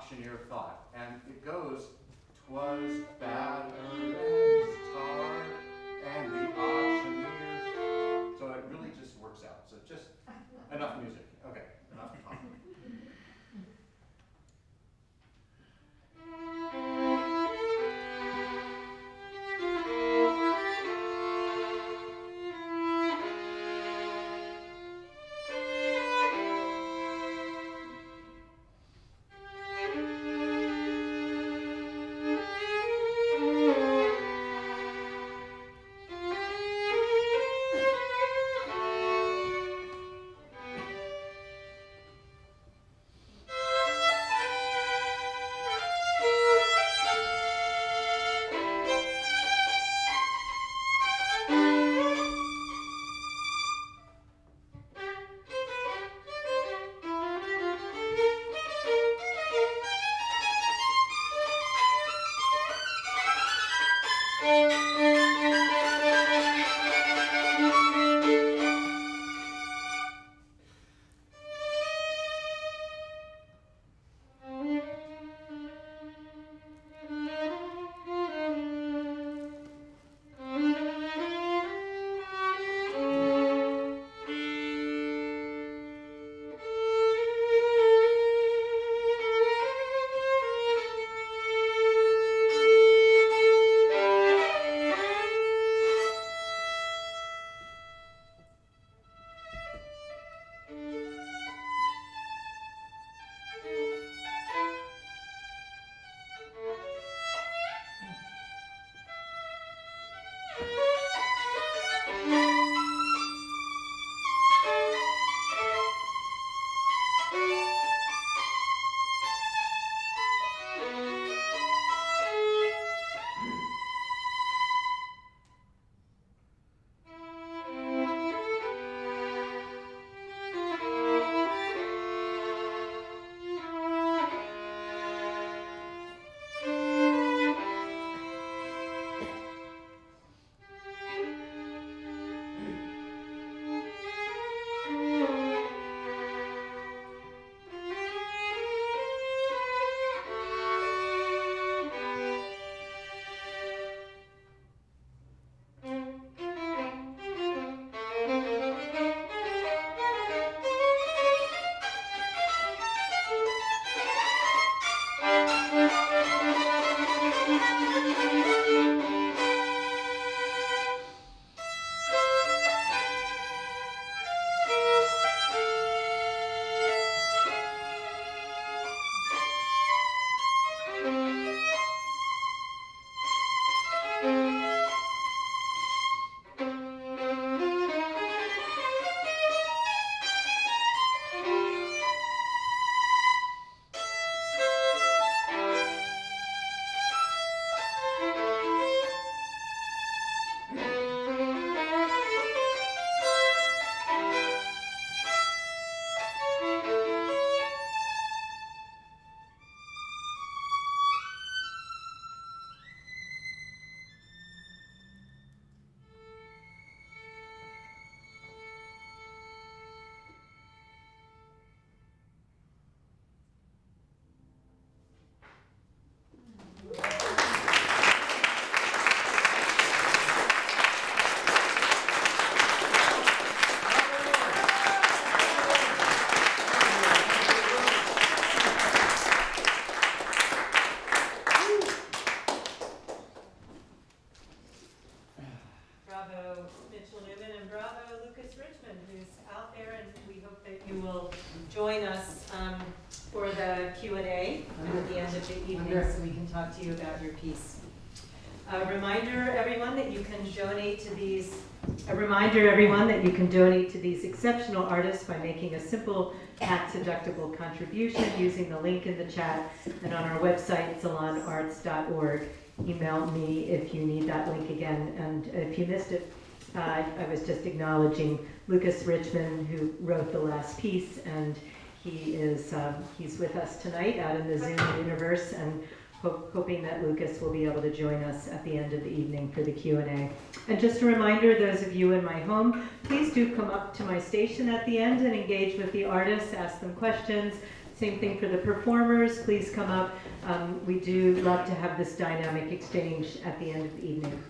auctioneer thought. And it goes, 'twas battered and scarred, and the auctioneer. So it really just works out. So just enough music. Okay, enough talk. for the Q&A at the end of the evening, so we can talk to you about your piece. A reminder, everyone, that you can donate to these exceptional artists by making a simple tax-deductible contribution using the link in the chat and on our website, salonarts.org. Email me if you need that link again. And if you missed it, I was just acknowledging Lucas Richmond, who wrote the last piece, and he's with us tonight out in the Zoom universe, and hoping that Lucas will be able to join us at the end of the evening for the Q&A. And just a reminder, those of you in my home, please do come up to my station at the end and engage with the artists, ask them questions. Same thing for the performers, please come up. We do love to have this dynamic exchange at the end of the evening.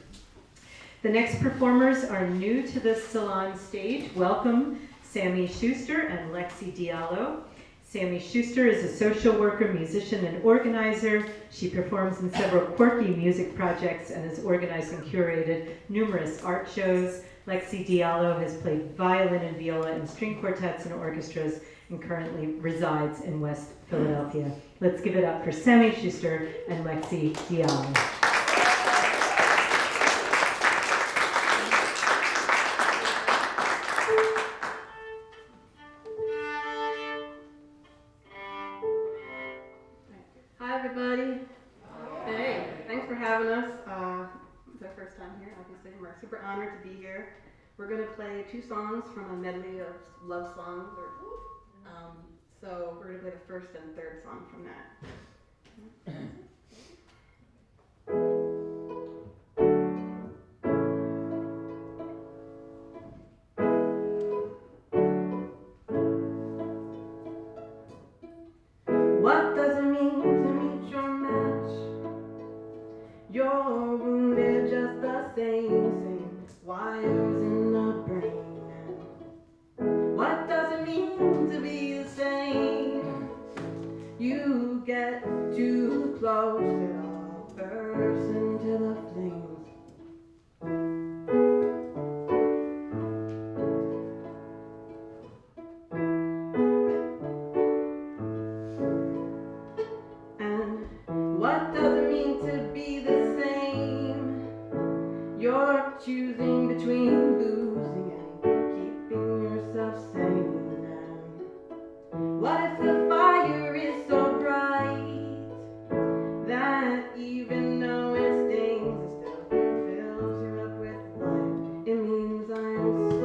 The next performers are new to the Salon stage. Welcome, Sammy Schuster and Lexi Diallo. Sammy Schuster is a social worker, musician, and organizer. She performs in several quirky music projects and has organized and curated numerous art shows. Lexi Diallo has played violin and viola in string quartets and orchestras and currently resides in West Philadelphia. Let's give it up for Sammy Schuster and Lexi Diallo. Everybody. Hey, thanks for having us. It's our first time here, obviously. We're super honored to be here. We're going to play 2 songs from a medley of love songs. So we're going to play the first and third song from that. What does it mean to meet your match? You're wounded just the same wires in the brain. What does it mean to be the same? You get too close, it all bursts into the flames. What does it mean to be the same? You're choosing between losing and keeping yourself sane. And what if the fire is so bright that even though it stings, it still fills you up with light? It means I'm so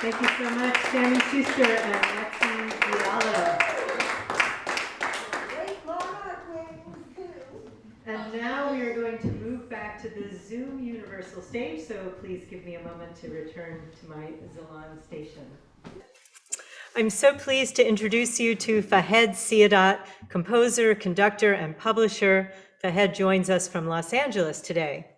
Thank you so much, Sammy Schuster and Lexi Diallo. And now we are going to move back to the Zoom Universal Stage, so please give me a moment to return to my SZalon station. I'm so pleased to introduce you to Fahed Siadat, composer, conductor, and publisher. Fahed joins us from Los Angeles today.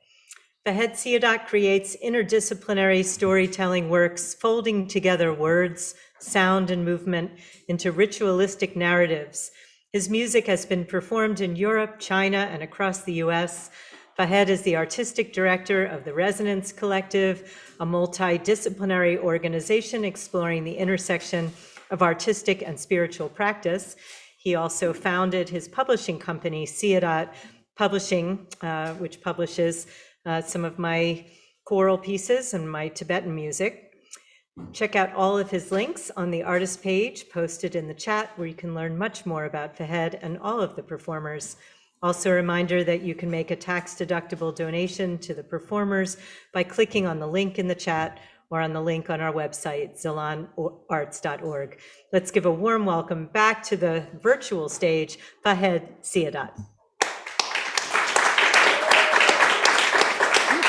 Fahed Siadat creates interdisciplinary storytelling works, folding together words, sound, and movement into ritualistic narratives. His music has been performed in Europe, China, and across the US. Fahed is the artistic director of the Resonance Collective, a multidisciplinary organization exploring the intersection of artistic and spiritual practice. He also founded his publishing company, Siadat Publishing, which publishes some of my choral pieces and my Tibetan music. Check out all of his links on the artist page posted in the chat, where you can learn much more about Fahed and all of the performers. Also a reminder that you can make a tax-deductible donation to the performers by clicking on the link in the chat or on the link on our website, zalonarts.org. Let's give a warm welcome back to the virtual stage, Fahed Siadat.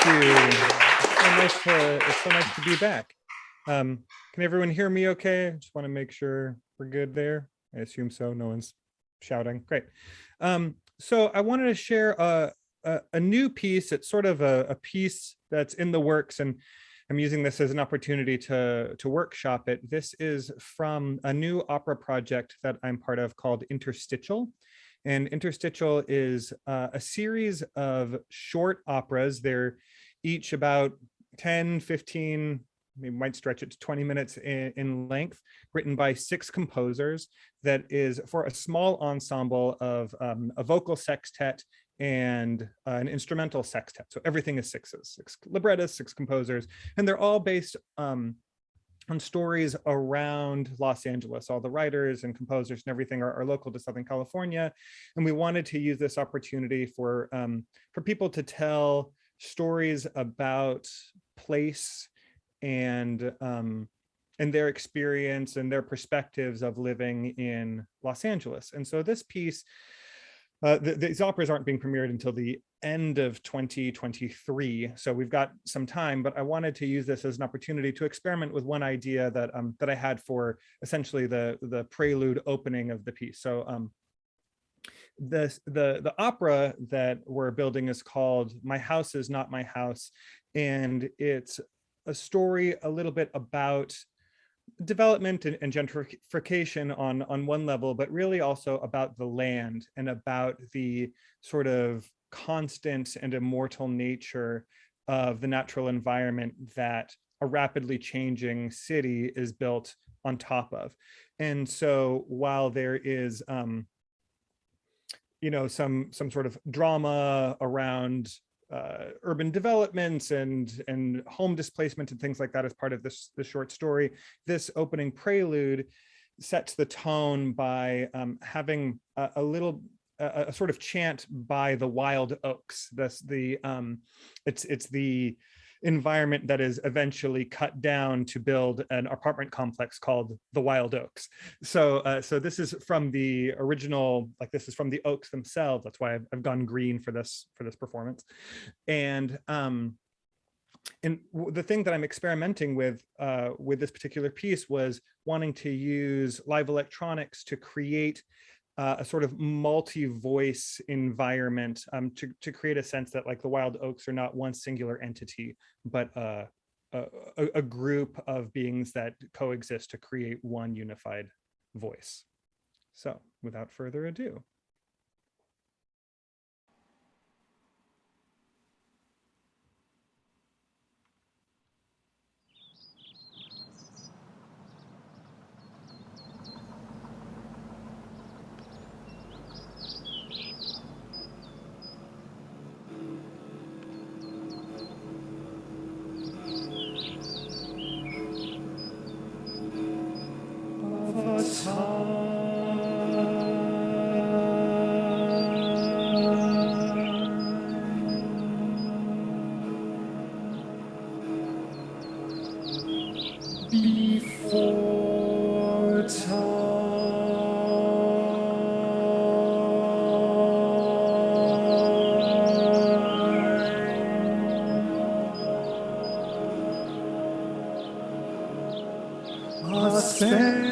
Thank you. It's so nice to be back. Can everyone hear me okay? I just want to make sure we're good there. I assume so. No one's shouting. Great. So I wanted to share a new piece. It's sort of a piece that's in the works, and I'm using this as an opportunity to workshop it. This is from a new opera project that I'm part of called Interstitial. And Interstitial is a series of short operas. They're each about 10, 15, maybe might stretch it to 20 minutes in length, written by 6 composers, that is for a small ensemble of a vocal sextet and an instrumental sextet. So everything is 6 librettists, 6 composers, and they're all based on stories around Los Angeles. All the writers and composers and everything are local to Southern California. And we wanted to use this opportunity for people to tell stories about place and their experience and their perspectives of living in Los Angeles. And so this piece, these operas aren't being premiered until the end of 2023, so we've got some time, but I wanted to use this as an opportunity to experiment with one idea that that I had for essentially the prelude opening of the piece. So the opera that we're building is called My House Is Not My House, and it's a story a little bit about development and gentrification on one level, but really also about the land and about the sort of constant and immortal nature of the natural environment that a rapidly changing city is built on top of. And so while there is some sort of drama around urban developments and home displacement and things like that as part of this short story, this opening prelude sets the tone by having a sort of chant by the wild oaks. It's the environment that is eventually cut down to build an apartment complex called the Wild Oaks. So this is from the original, like this is from the oaks themselves. That's why I've gone green for this performance. And the thing that I'm experimenting with this particular piece was wanting to use live electronics to create a sort of multi-voice environment to create a sense that like the Wild Oaks are not one singular entity, but a group of beings that coexist to create one unified voice. So without further ado. a space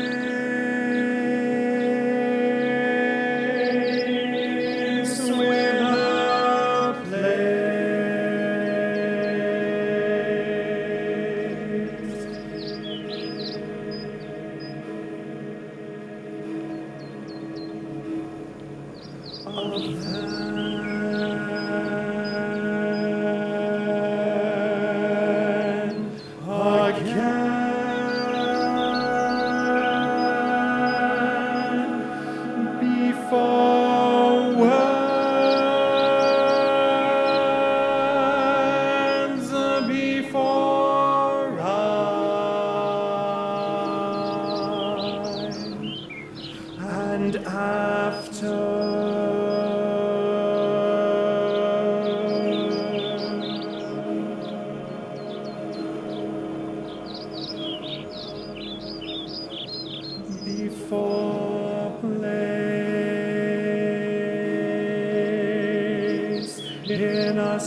without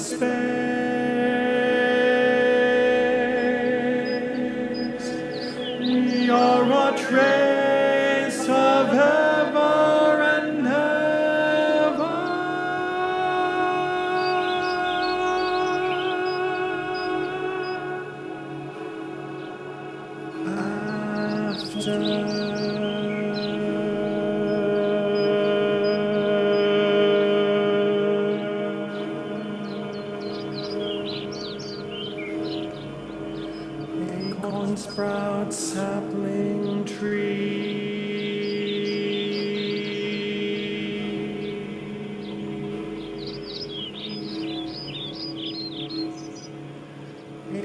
sprout sapling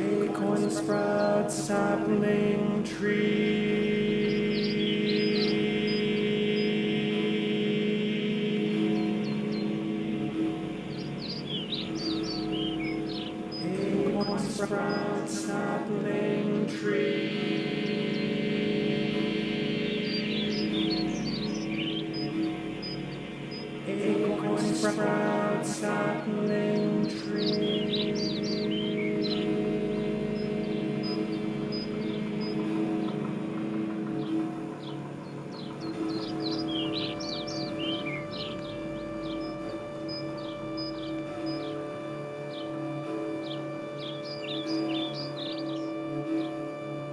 acorn sprout sapling acorn sprout sapling acorn sprout sapling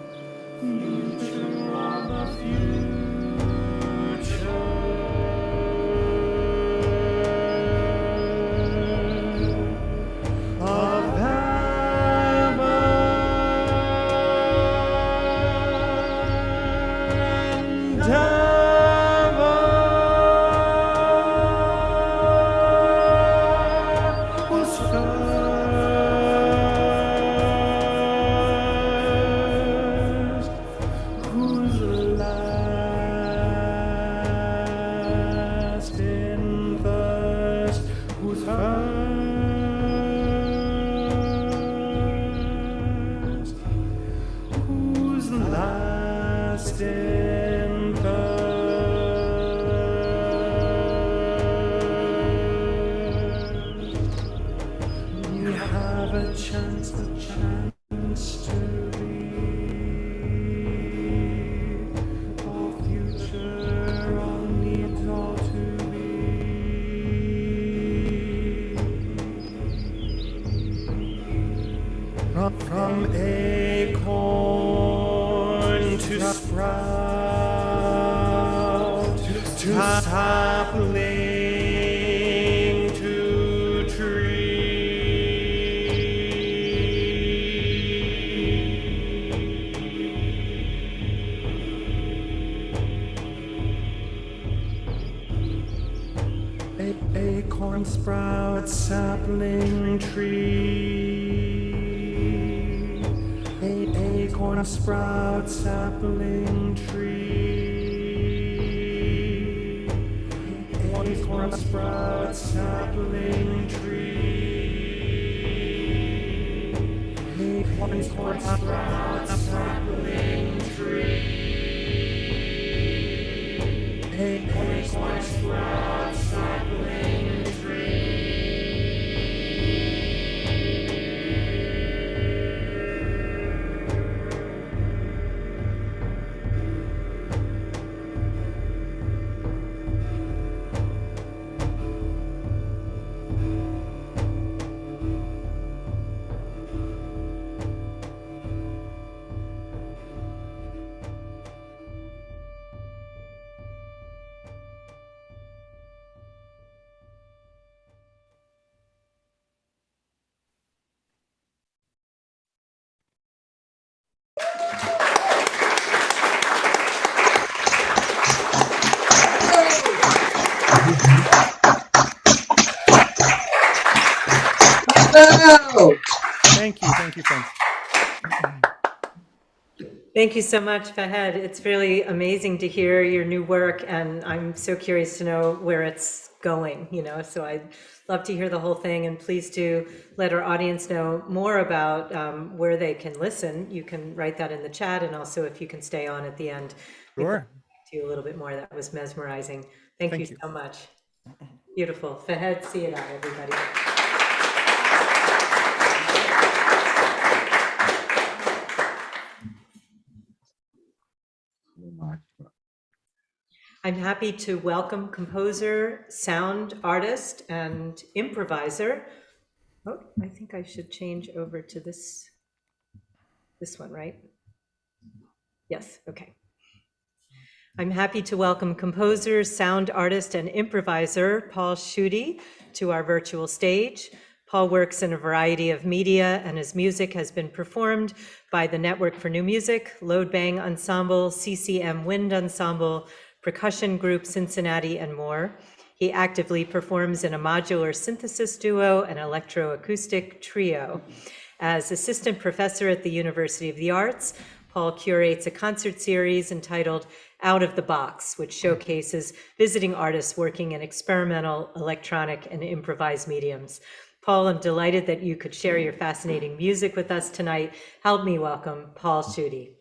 from acorn to sprout to sapling to tree. Acorn sprout sapling tree. Acorn sprout sapling tree. Acorn sprout sapling tree. Acorn sprout sapling tree. Acorn sprout sapling tree. Thank you, friends. Thank you so much, Fahed. It's really amazing to hear your new work, and I'm so curious to know where it's going, so I'd love to hear the whole thing, and please do let our audience know more about where they can listen. You can write that in the chat, and also if you can stay on at the end. Sure. To you a little bit more. That was mesmerizing. Thank you so much. Beautiful. Fahed, see it out, everybody. I'm happy to welcome composer, sound artist, and improviser. Oh, I think I should change over to this one, right? Yes, okay. I'm happy to welcome composer, sound artist, and improviser Paul Schutte to our virtual stage. Paul works in a variety of media, and his music has been performed by the Network for New Music, Load Bang Ensemble, CCM Wind Ensemble, percussion group Cincinnati, and more. He actively performs in a modular synthesis duo and electroacoustic trio. As assistant professor at the University of the Arts, Paul curates a concert series entitled Out of the Box, which showcases visiting artists working in experimental, electronic, and improvised mediums. Paul, I'm delighted that you could share your fascinating music with us tonight. Help me welcome Paul Schutte.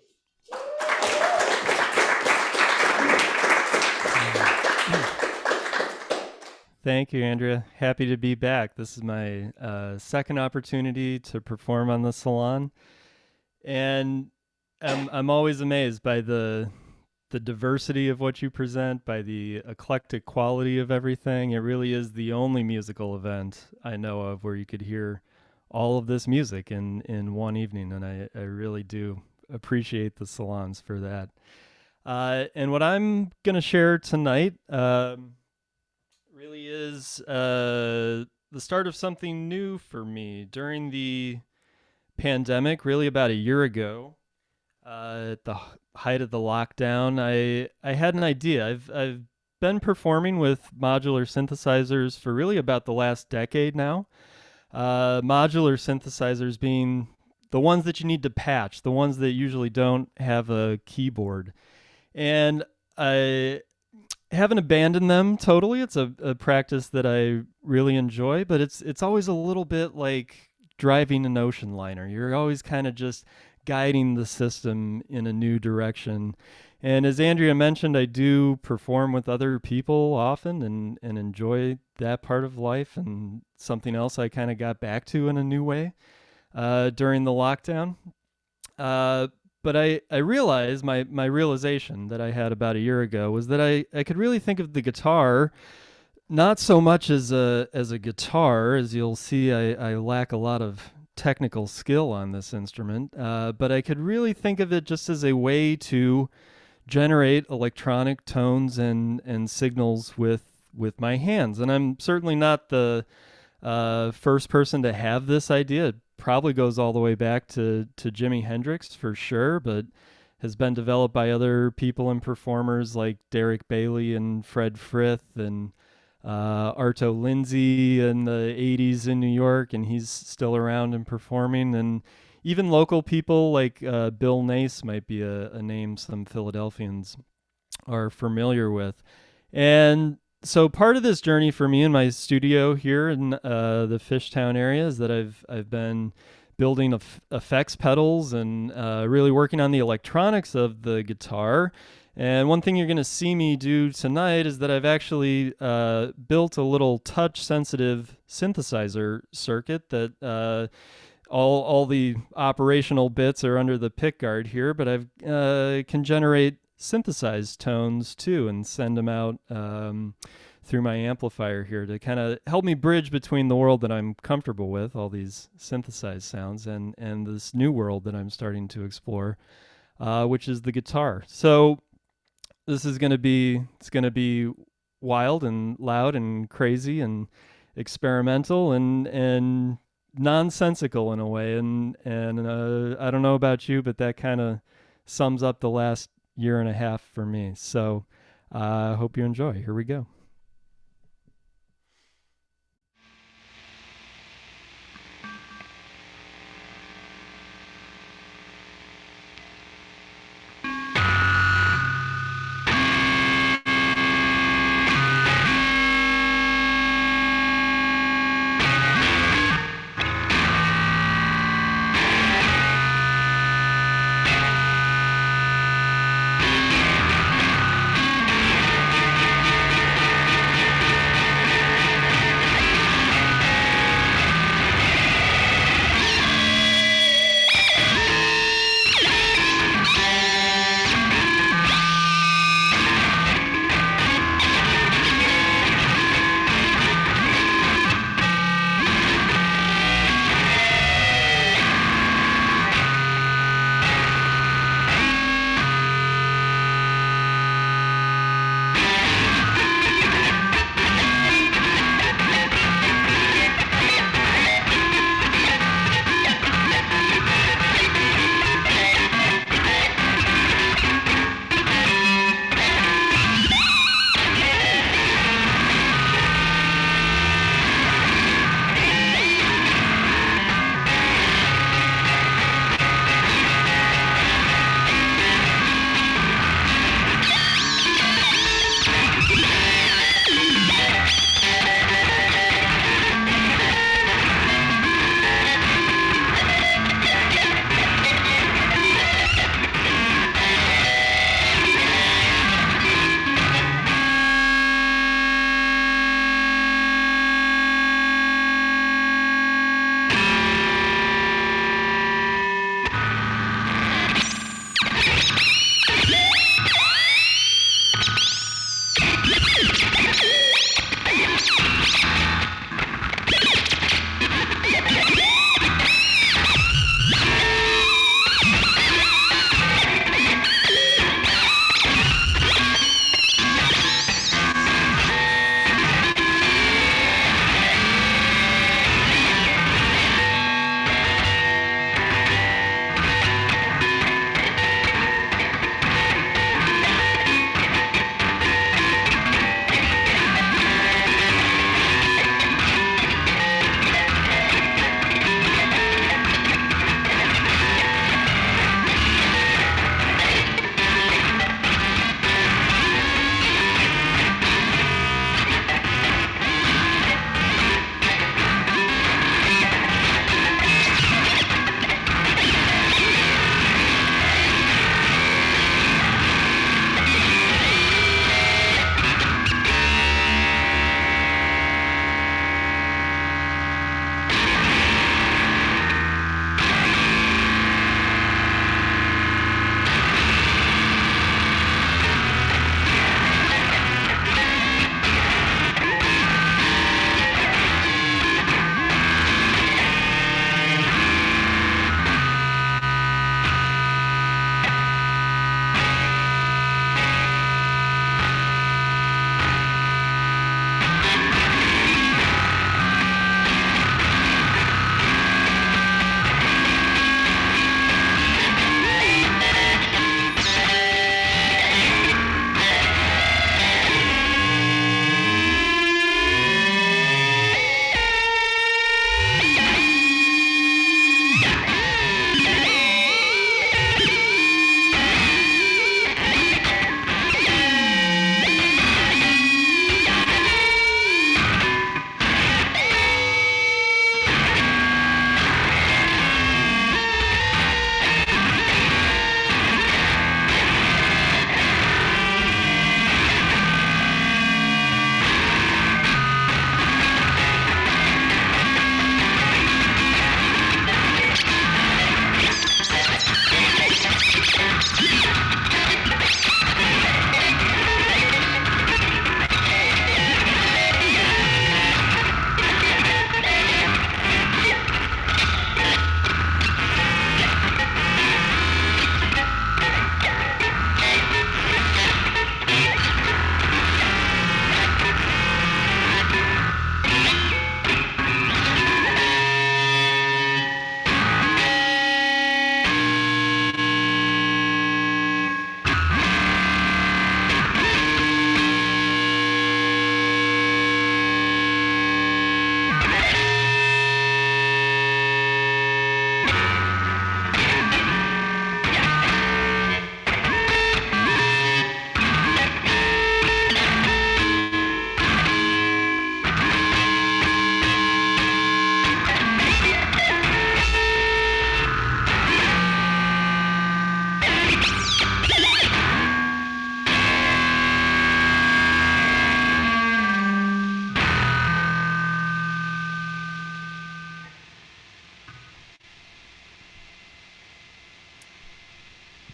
Thank you, Andrea. Happy to be back. This is my second opportunity to perform on the Salon, and I'm always amazed by the diversity of what you present, by the eclectic quality of everything. It really is the only musical event I know of where you could hear all of this music in one evening, and I really do appreciate the Salons for that. And what I'm going to share tonight really is the start of something new for me. During the pandemic, really about a year ago, at the height of the lockdown, I had an idea. I've been performing with modular synthesizers for really about the last decade now. Modular synthesizers being the ones that you need to patch, the ones that usually don't have a keyboard. And I haven't abandoned them totally. It's a practice that I really enjoy, but it's always a little bit like driving an ocean liner. You're always kind of just guiding the system in a new direction. And as Andrea mentioned, I do perform with other people often and enjoy that part of life, and something else I kind of got back to in a new way during the lockdown. But I realized my realization that I had about a year ago was that I could really think of the guitar not so much as a guitar. As you'll see, I lack a lot of technical skill on this instrument, but I could really think of it just as a way to generate electronic tones and signals with my hands. And I'm certainly not the first person to have this idea. It probably goes all the way back to Jimi Hendrix for sure, but has been developed by other people and performers like Derek Bailey and Fred Frith and Arto Lindsay in the 80s in New York, and he's still around and performing. And even local people like Bill Nace might be a name some Philadelphians are familiar with. And so part of this journey for me in my studio here in the Fishtown area is that I've been building effects pedals and really working on the electronics of the guitar. And one thing you're going to see me do tonight is that I've actually built a little touch-sensitive synthesizer circuit that all the operational bits are under the pickguard here, but I've can generate synthesized tones too and send them out through my amplifier here to kind of help me bridge between the world that I'm comfortable with, all these synthesized sounds, and this new world that I'm starting to explore, which is the guitar. So this is going to be wild and loud and crazy and experimental and nonsensical in a way. And I don't know about you, but that kind of sums up the last year and a half for me. So I hope you enjoy. Here we go.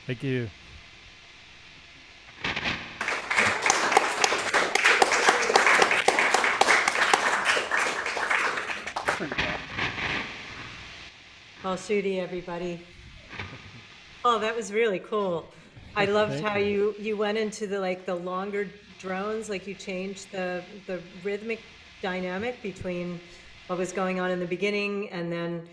Thank you. Well, Schutte, everybody. Oh, that was really cool. I loved how you went into the longer drones, like you changed the rhythmic dynamic between what was going on in the beginning and then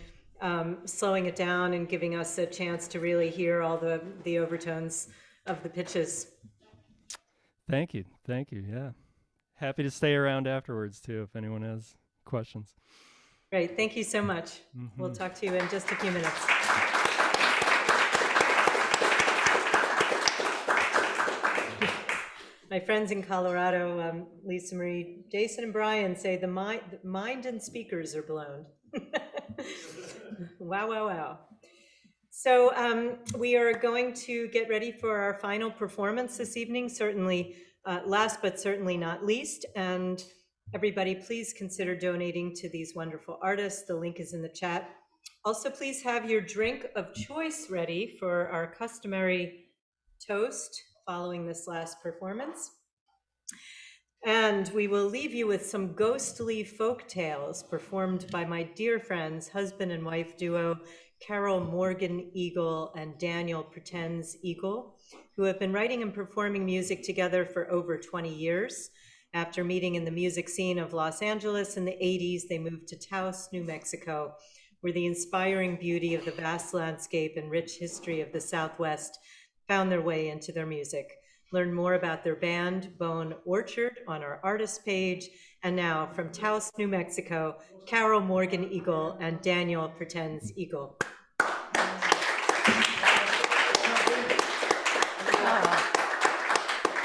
slowing it down and giving us a chance to really hear all the overtones of the pitches. Thank you. Yeah. Happy to stay around afterwards too if anyone has questions. Great. Thank you so much. We'll talk to you in just a few minutes. My friends in Colorado, Lisa Marie, Jason, and Brian say the mind and speakers are blown. Wow, wow, wow. So we are going to get ready for our final performance this evening, certainly last but certainly not least. And everybody, please consider donating to these wonderful artists. The link is in the chat. Also, please have your drink of choice ready for our customary toast following this last performance. And we will leave you with some ghostly folk tales performed by my dear friends, husband and wife duo, Carol Morgan Eagle and Daniel Pretends Eagle, who have been writing and performing music together for over 20 years. After meeting in the music scene of Los Angeles in the 80s, they moved to Taos, New Mexico, where the inspiring beauty of the vast landscape and rich history of the Southwest found their way into their music. Learn more about their band, Bone Orchard, on our artist page. And now, from Taos, New Mexico, Carol Morgan Eagle and Daniel Pretends Eagle.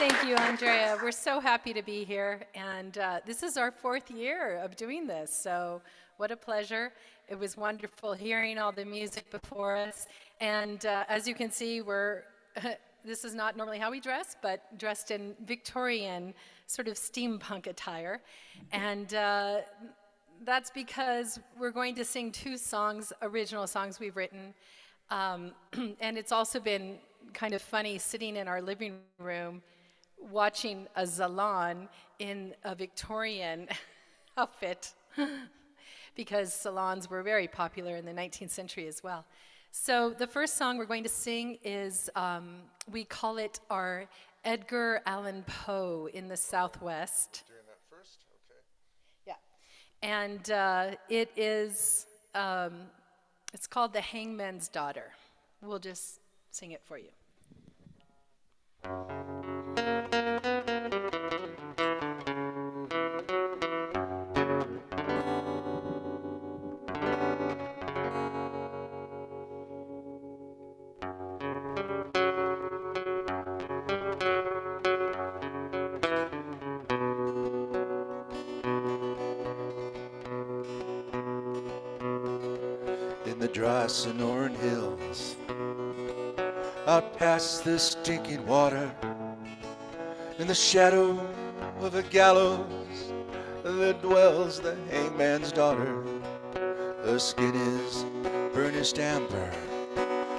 Thank you, Andrea. We're so happy to be here. And this is our 4th year of doing this. So what a pleasure. It was wonderful hearing all the music before us. And as you can see, we're this is not normally how we dress, but dressed in Victorian sort of steampunk attire. And that's because we're going to sing 2 songs, original songs we've written. And it's also been kind of funny sitting in our living room watching a Salon in a Victorian outfit because salons were very popular in the 19th century as well. So the first song we're going to sing is, we call it our Edgar Allan Poe in the Southwest. Doing that first? Okay. Yeah. And it is, it's called The Hangman's Daughter. We'll just sing it for you. The dry Sonoran hills, out past the stinking water, in the shadow of a gallows, there dwells the hangman's daughter. Her skin is burnished amber,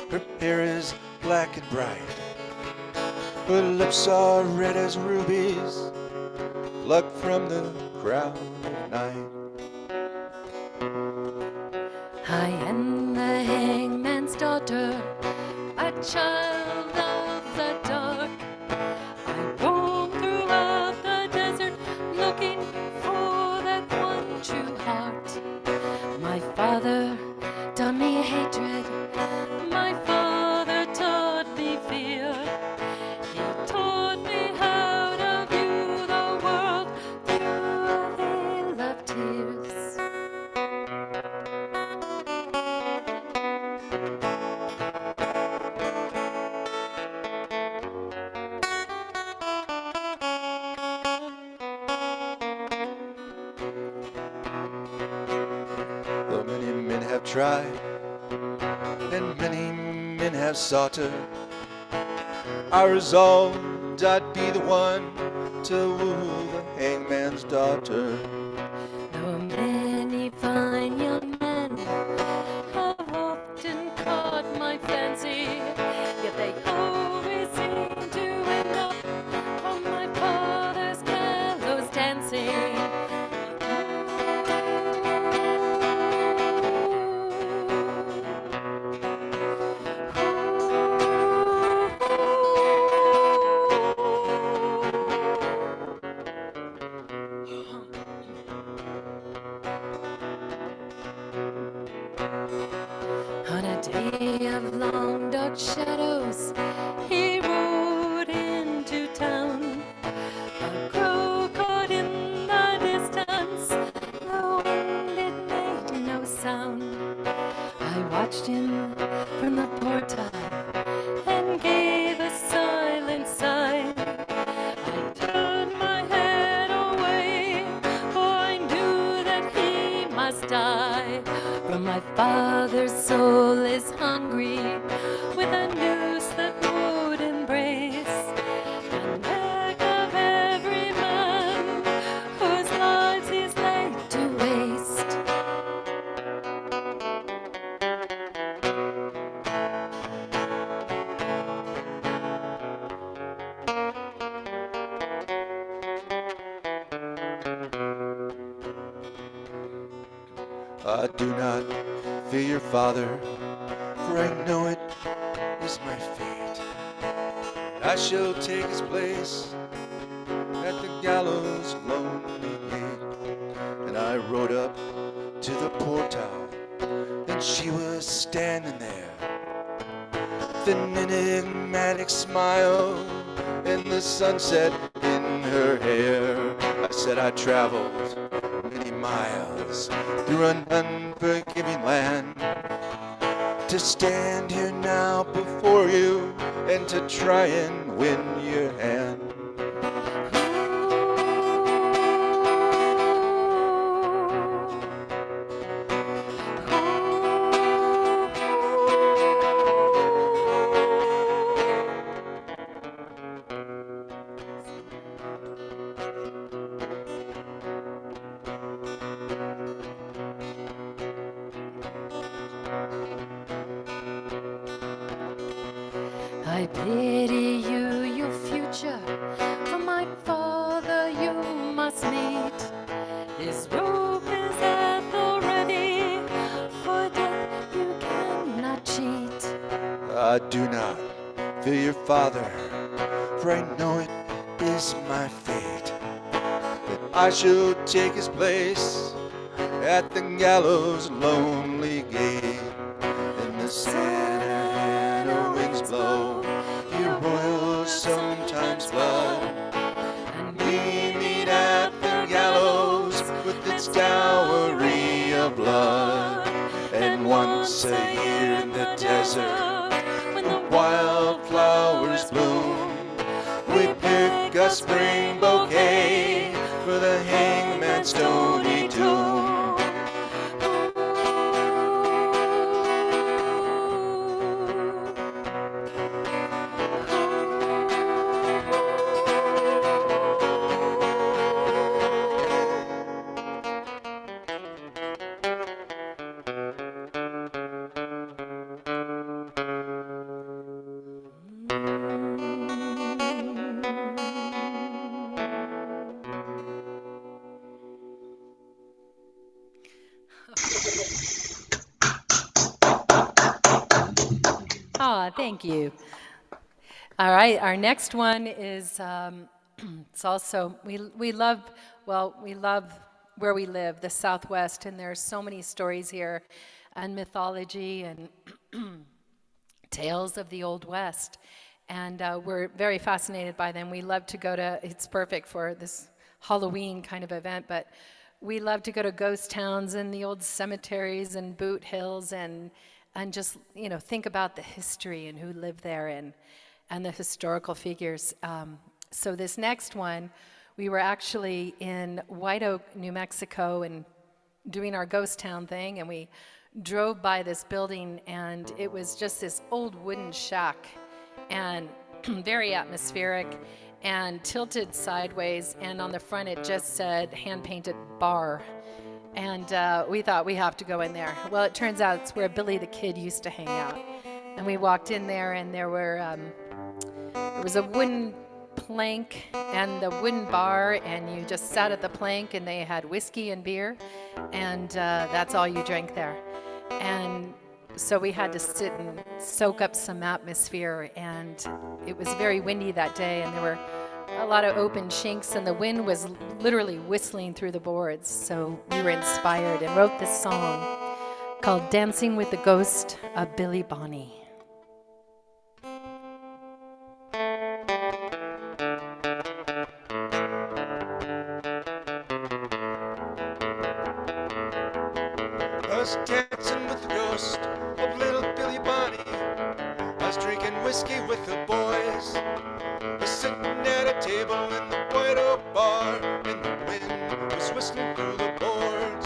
her hair is black and bright, her lips are red as rubies, plucked from the crown of night. I am the hangman's daughter, a child of the dark. I roam throughout the desert looking for that one true heart. My father taught me hatred, my father taught me fear. He taught me how to view the world through a veil of tears. Though many men have tried, and many men have sought her, I resolved I'd be the one to woo the hangman's daughter. Though many fine young men have often caught my fancy, yet they sing. On a day of long dark shadows, he rode into town. A crow caught in the distance, the wind it made no sound. I watched him from the portal and gave a silent sigh. I turned my head away, for I knew that he must die. For my father's soul is hungry, with a noose that would embrace the neck of every man whose lives he's laid to waste. I do not fear your father, for I know it is my fate. I shall take his place at the gallows' lonely gate. And I rode up to the portal, and she was standing there, with an enigmatic smile and the sunset in her hair. I said I traveled many miles through an unforgiving land to stand here now before you and to try and win your hand. I pity you, your future, for my father you must meet. His rope is at the ready, for death you cannot cheat. I do not fear your father, for I know it is my fate that I shall take his place at the gallows' lonely gate. In the Santa winds blow, your royal sometimes blood, and we meet at the gallows with its dowry of blood. And once a year in the desert, when the wildflowers bloom, we pick a spring bouquet for the hangman's stony tomb. Ah, thank you. All right, our next one is, it's also, we love where we live, the Southwest, and there's so many stories here, and mythology, and tales of the Old West. And we're very fascinated by them. We love to go to, it's perfect for this Halloween kind of event, but we love to go to ghost towns and the old cemeteries and boot hills and just, you know, think about the history and who lived there and the historical figures. So this next one, we were actually in White Oak, New Mexico, and doing our ghost town thing, and we drove by this building, and it was just this old wooden shack, and very atmospheric, and tilted sideways, and on the front it just said hand-painted bar. And we thought, we have to go in there. Well, it turns out it's where Billy the Kid used to hang out. And we walked in there, and there was a wooden plank and the wooden bar, and you just sat at the plank, and they had whiskey and beer, and that's all you drank there. And so we had to sit and soak up some atmosphere, and it was very windy that day, and there were a lot of open chinks, and the wind was literally whistling through the boards. So we were inspired and wrote this song called Dancing with the Ghost of Billy Bonnie. I was dancing with the ghost of little Billy Bonnie. I was drinking whiskey with the boys. I was sitting at a table in the White Oak Bar, and the wind was whistling through the boards.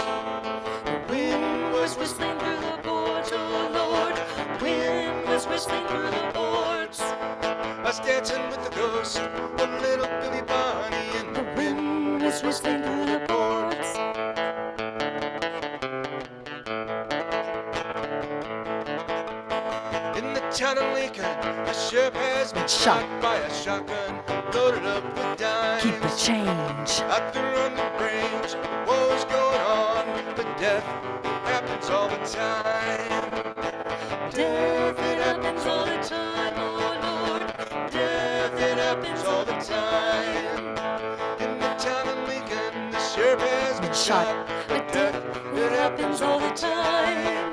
The wind was whistling through the boards, oh Lord. The wind was whistling through the boards. I was dancing with the ghost of little Billy Bonnie, and the wind was whistling through the boards. In the town of Lincoln, a sheriff has been shot by a shotgun loaded up with dimes. Keep the change. Out there on the range, war's going on, but death happens all the time. Death, it happens all the time, oh Lord. Death, it happens all the time. In the town of Lincoln, the sheriff has been shot, but death, it happens all the time.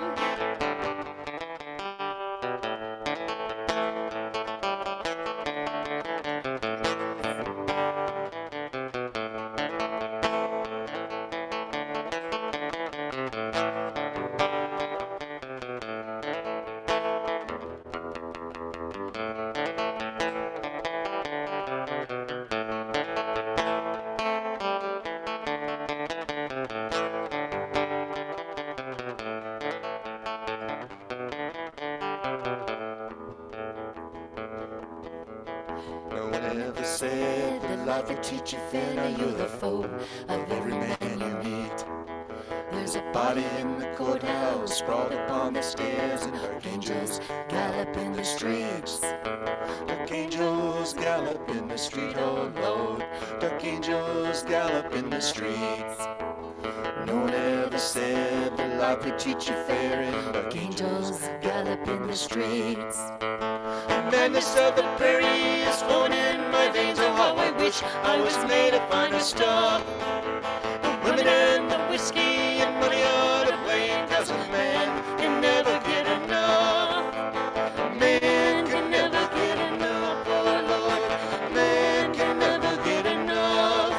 No one ever said that life would teach you fair. Now you're the foe of every man you meet. There's a body in the courthouse, sprawled upon the stairs, and dark angels gallop in the streets. Dark angels gallop in the street, oh Lord. Dark angels gallop in the streets. No one ever said that life would teach you fair, and dark angels gallop in the streets. The madness of the prairie is flowing in my veins. Oh, how I wish I was made of finer stuff. The women and the whiskey and money are to blame, 'cause a man can never get enough. A man can never get enough, oh Lord. Man can never get enough.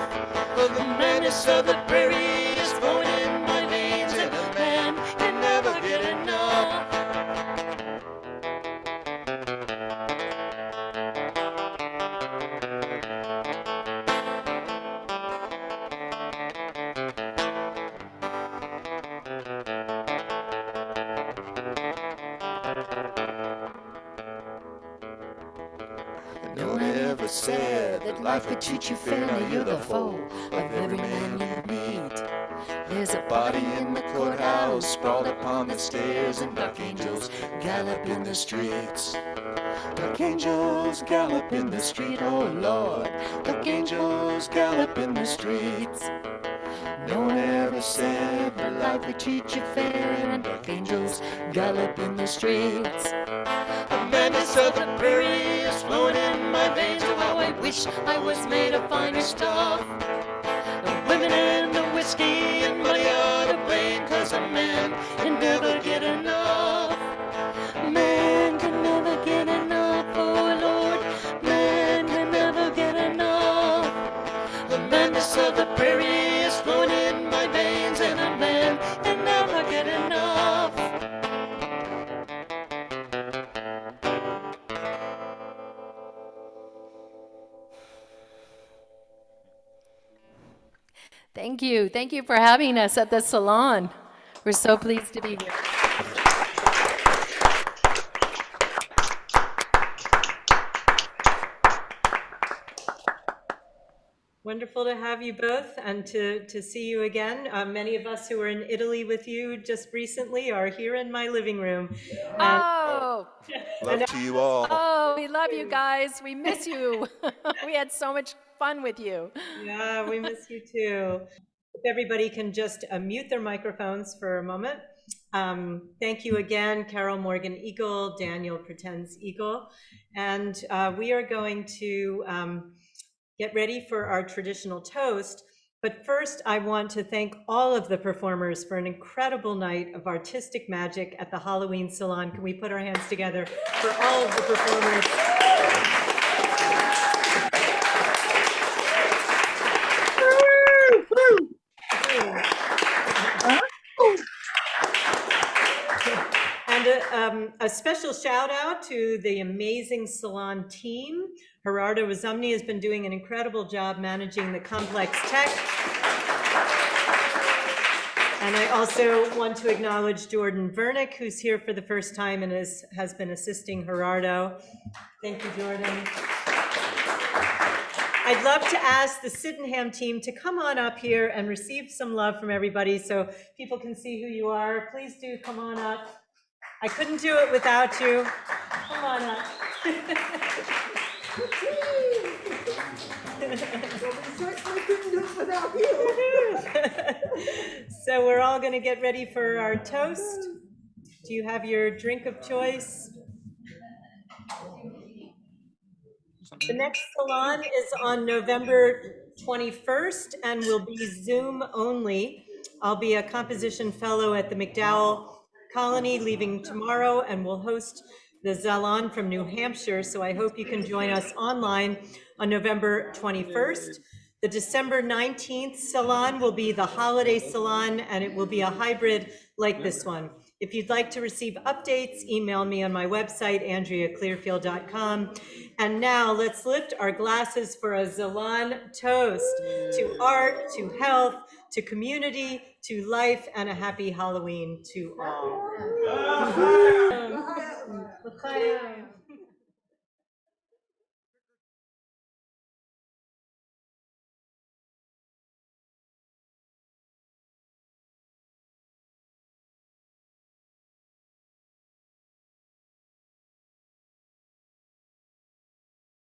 But the madness of the prairie is flowing in my veins, and a man can never get enough. No one ever said that life would teach you fair. Now you're the foe of every man you meet. There's a body in the courthouse, sprawled upon the stairs, and dark angels gallop in the streets. Dark angels gallop in the street, oh Lord. Dark angels gallop in the streets. No one ever said that life would teach you fair, and dark angels gallop in the streets. The madness of the prairie is flowing in my veins. Oh, how I wish I was made of finer stuff. The women and the whiskey and money are to blame, 'cause a man can never get enough. Man can never get enough, oh Lord. Man can never get enough. The madness of the prairie is flowing in my veins, and a man can never get enough. Thank you. Thank you for having us at the Salon. We're so pleased to be here. Wonderful to have you both and to see you again. Many of us who were in Italy with you just recently are here in my living room. And, Love to you all. Oh, we love you guys. We miss you. We had so much fun with you. Yeah, we miss you too. If everybody can just mute their microphones for a moment. Thank you again, Carol Morgan Eagle, Daniel Pretends Eagle. And we are going to get ready for our traditional toast. But first, I want to thank all of the performers for an incredible night of artistic magic at the Halloween Salon. Can we put our hands together for all of the performers? And a special shout out to the amazing Salon team. Gerardo Rizumni has been doing an incredible job managing the complex tech. And I also want to acknowledge Jordan Vernick, who's here for the first time and has been assisting Gerardo. Thank you, Jordan. I'd love to ask the Sydenham team to come on up here and receive some love from everybody so people can see who you are. Please do come on up. I couldn't do it without you. Come on up. So we're all going to get ready for our toast. Do you have your drink of choice? The next Salon is on November 21st and will be Zoom only. I'll be a composition fellow at the McDowell Colony leaving tomorrow, and will host the SZalon from New Hampshire, so I hope you can join us online on November 21st. The December 19th Salon will be the holiday Salon, and it will be a hybrid like this one. If you'd like to receive updates, email me on my website, andreaclearfield.com. And now let's lift our glasses for a SZalon toast to art, to health, to community, to life, and a happy Halloween to all.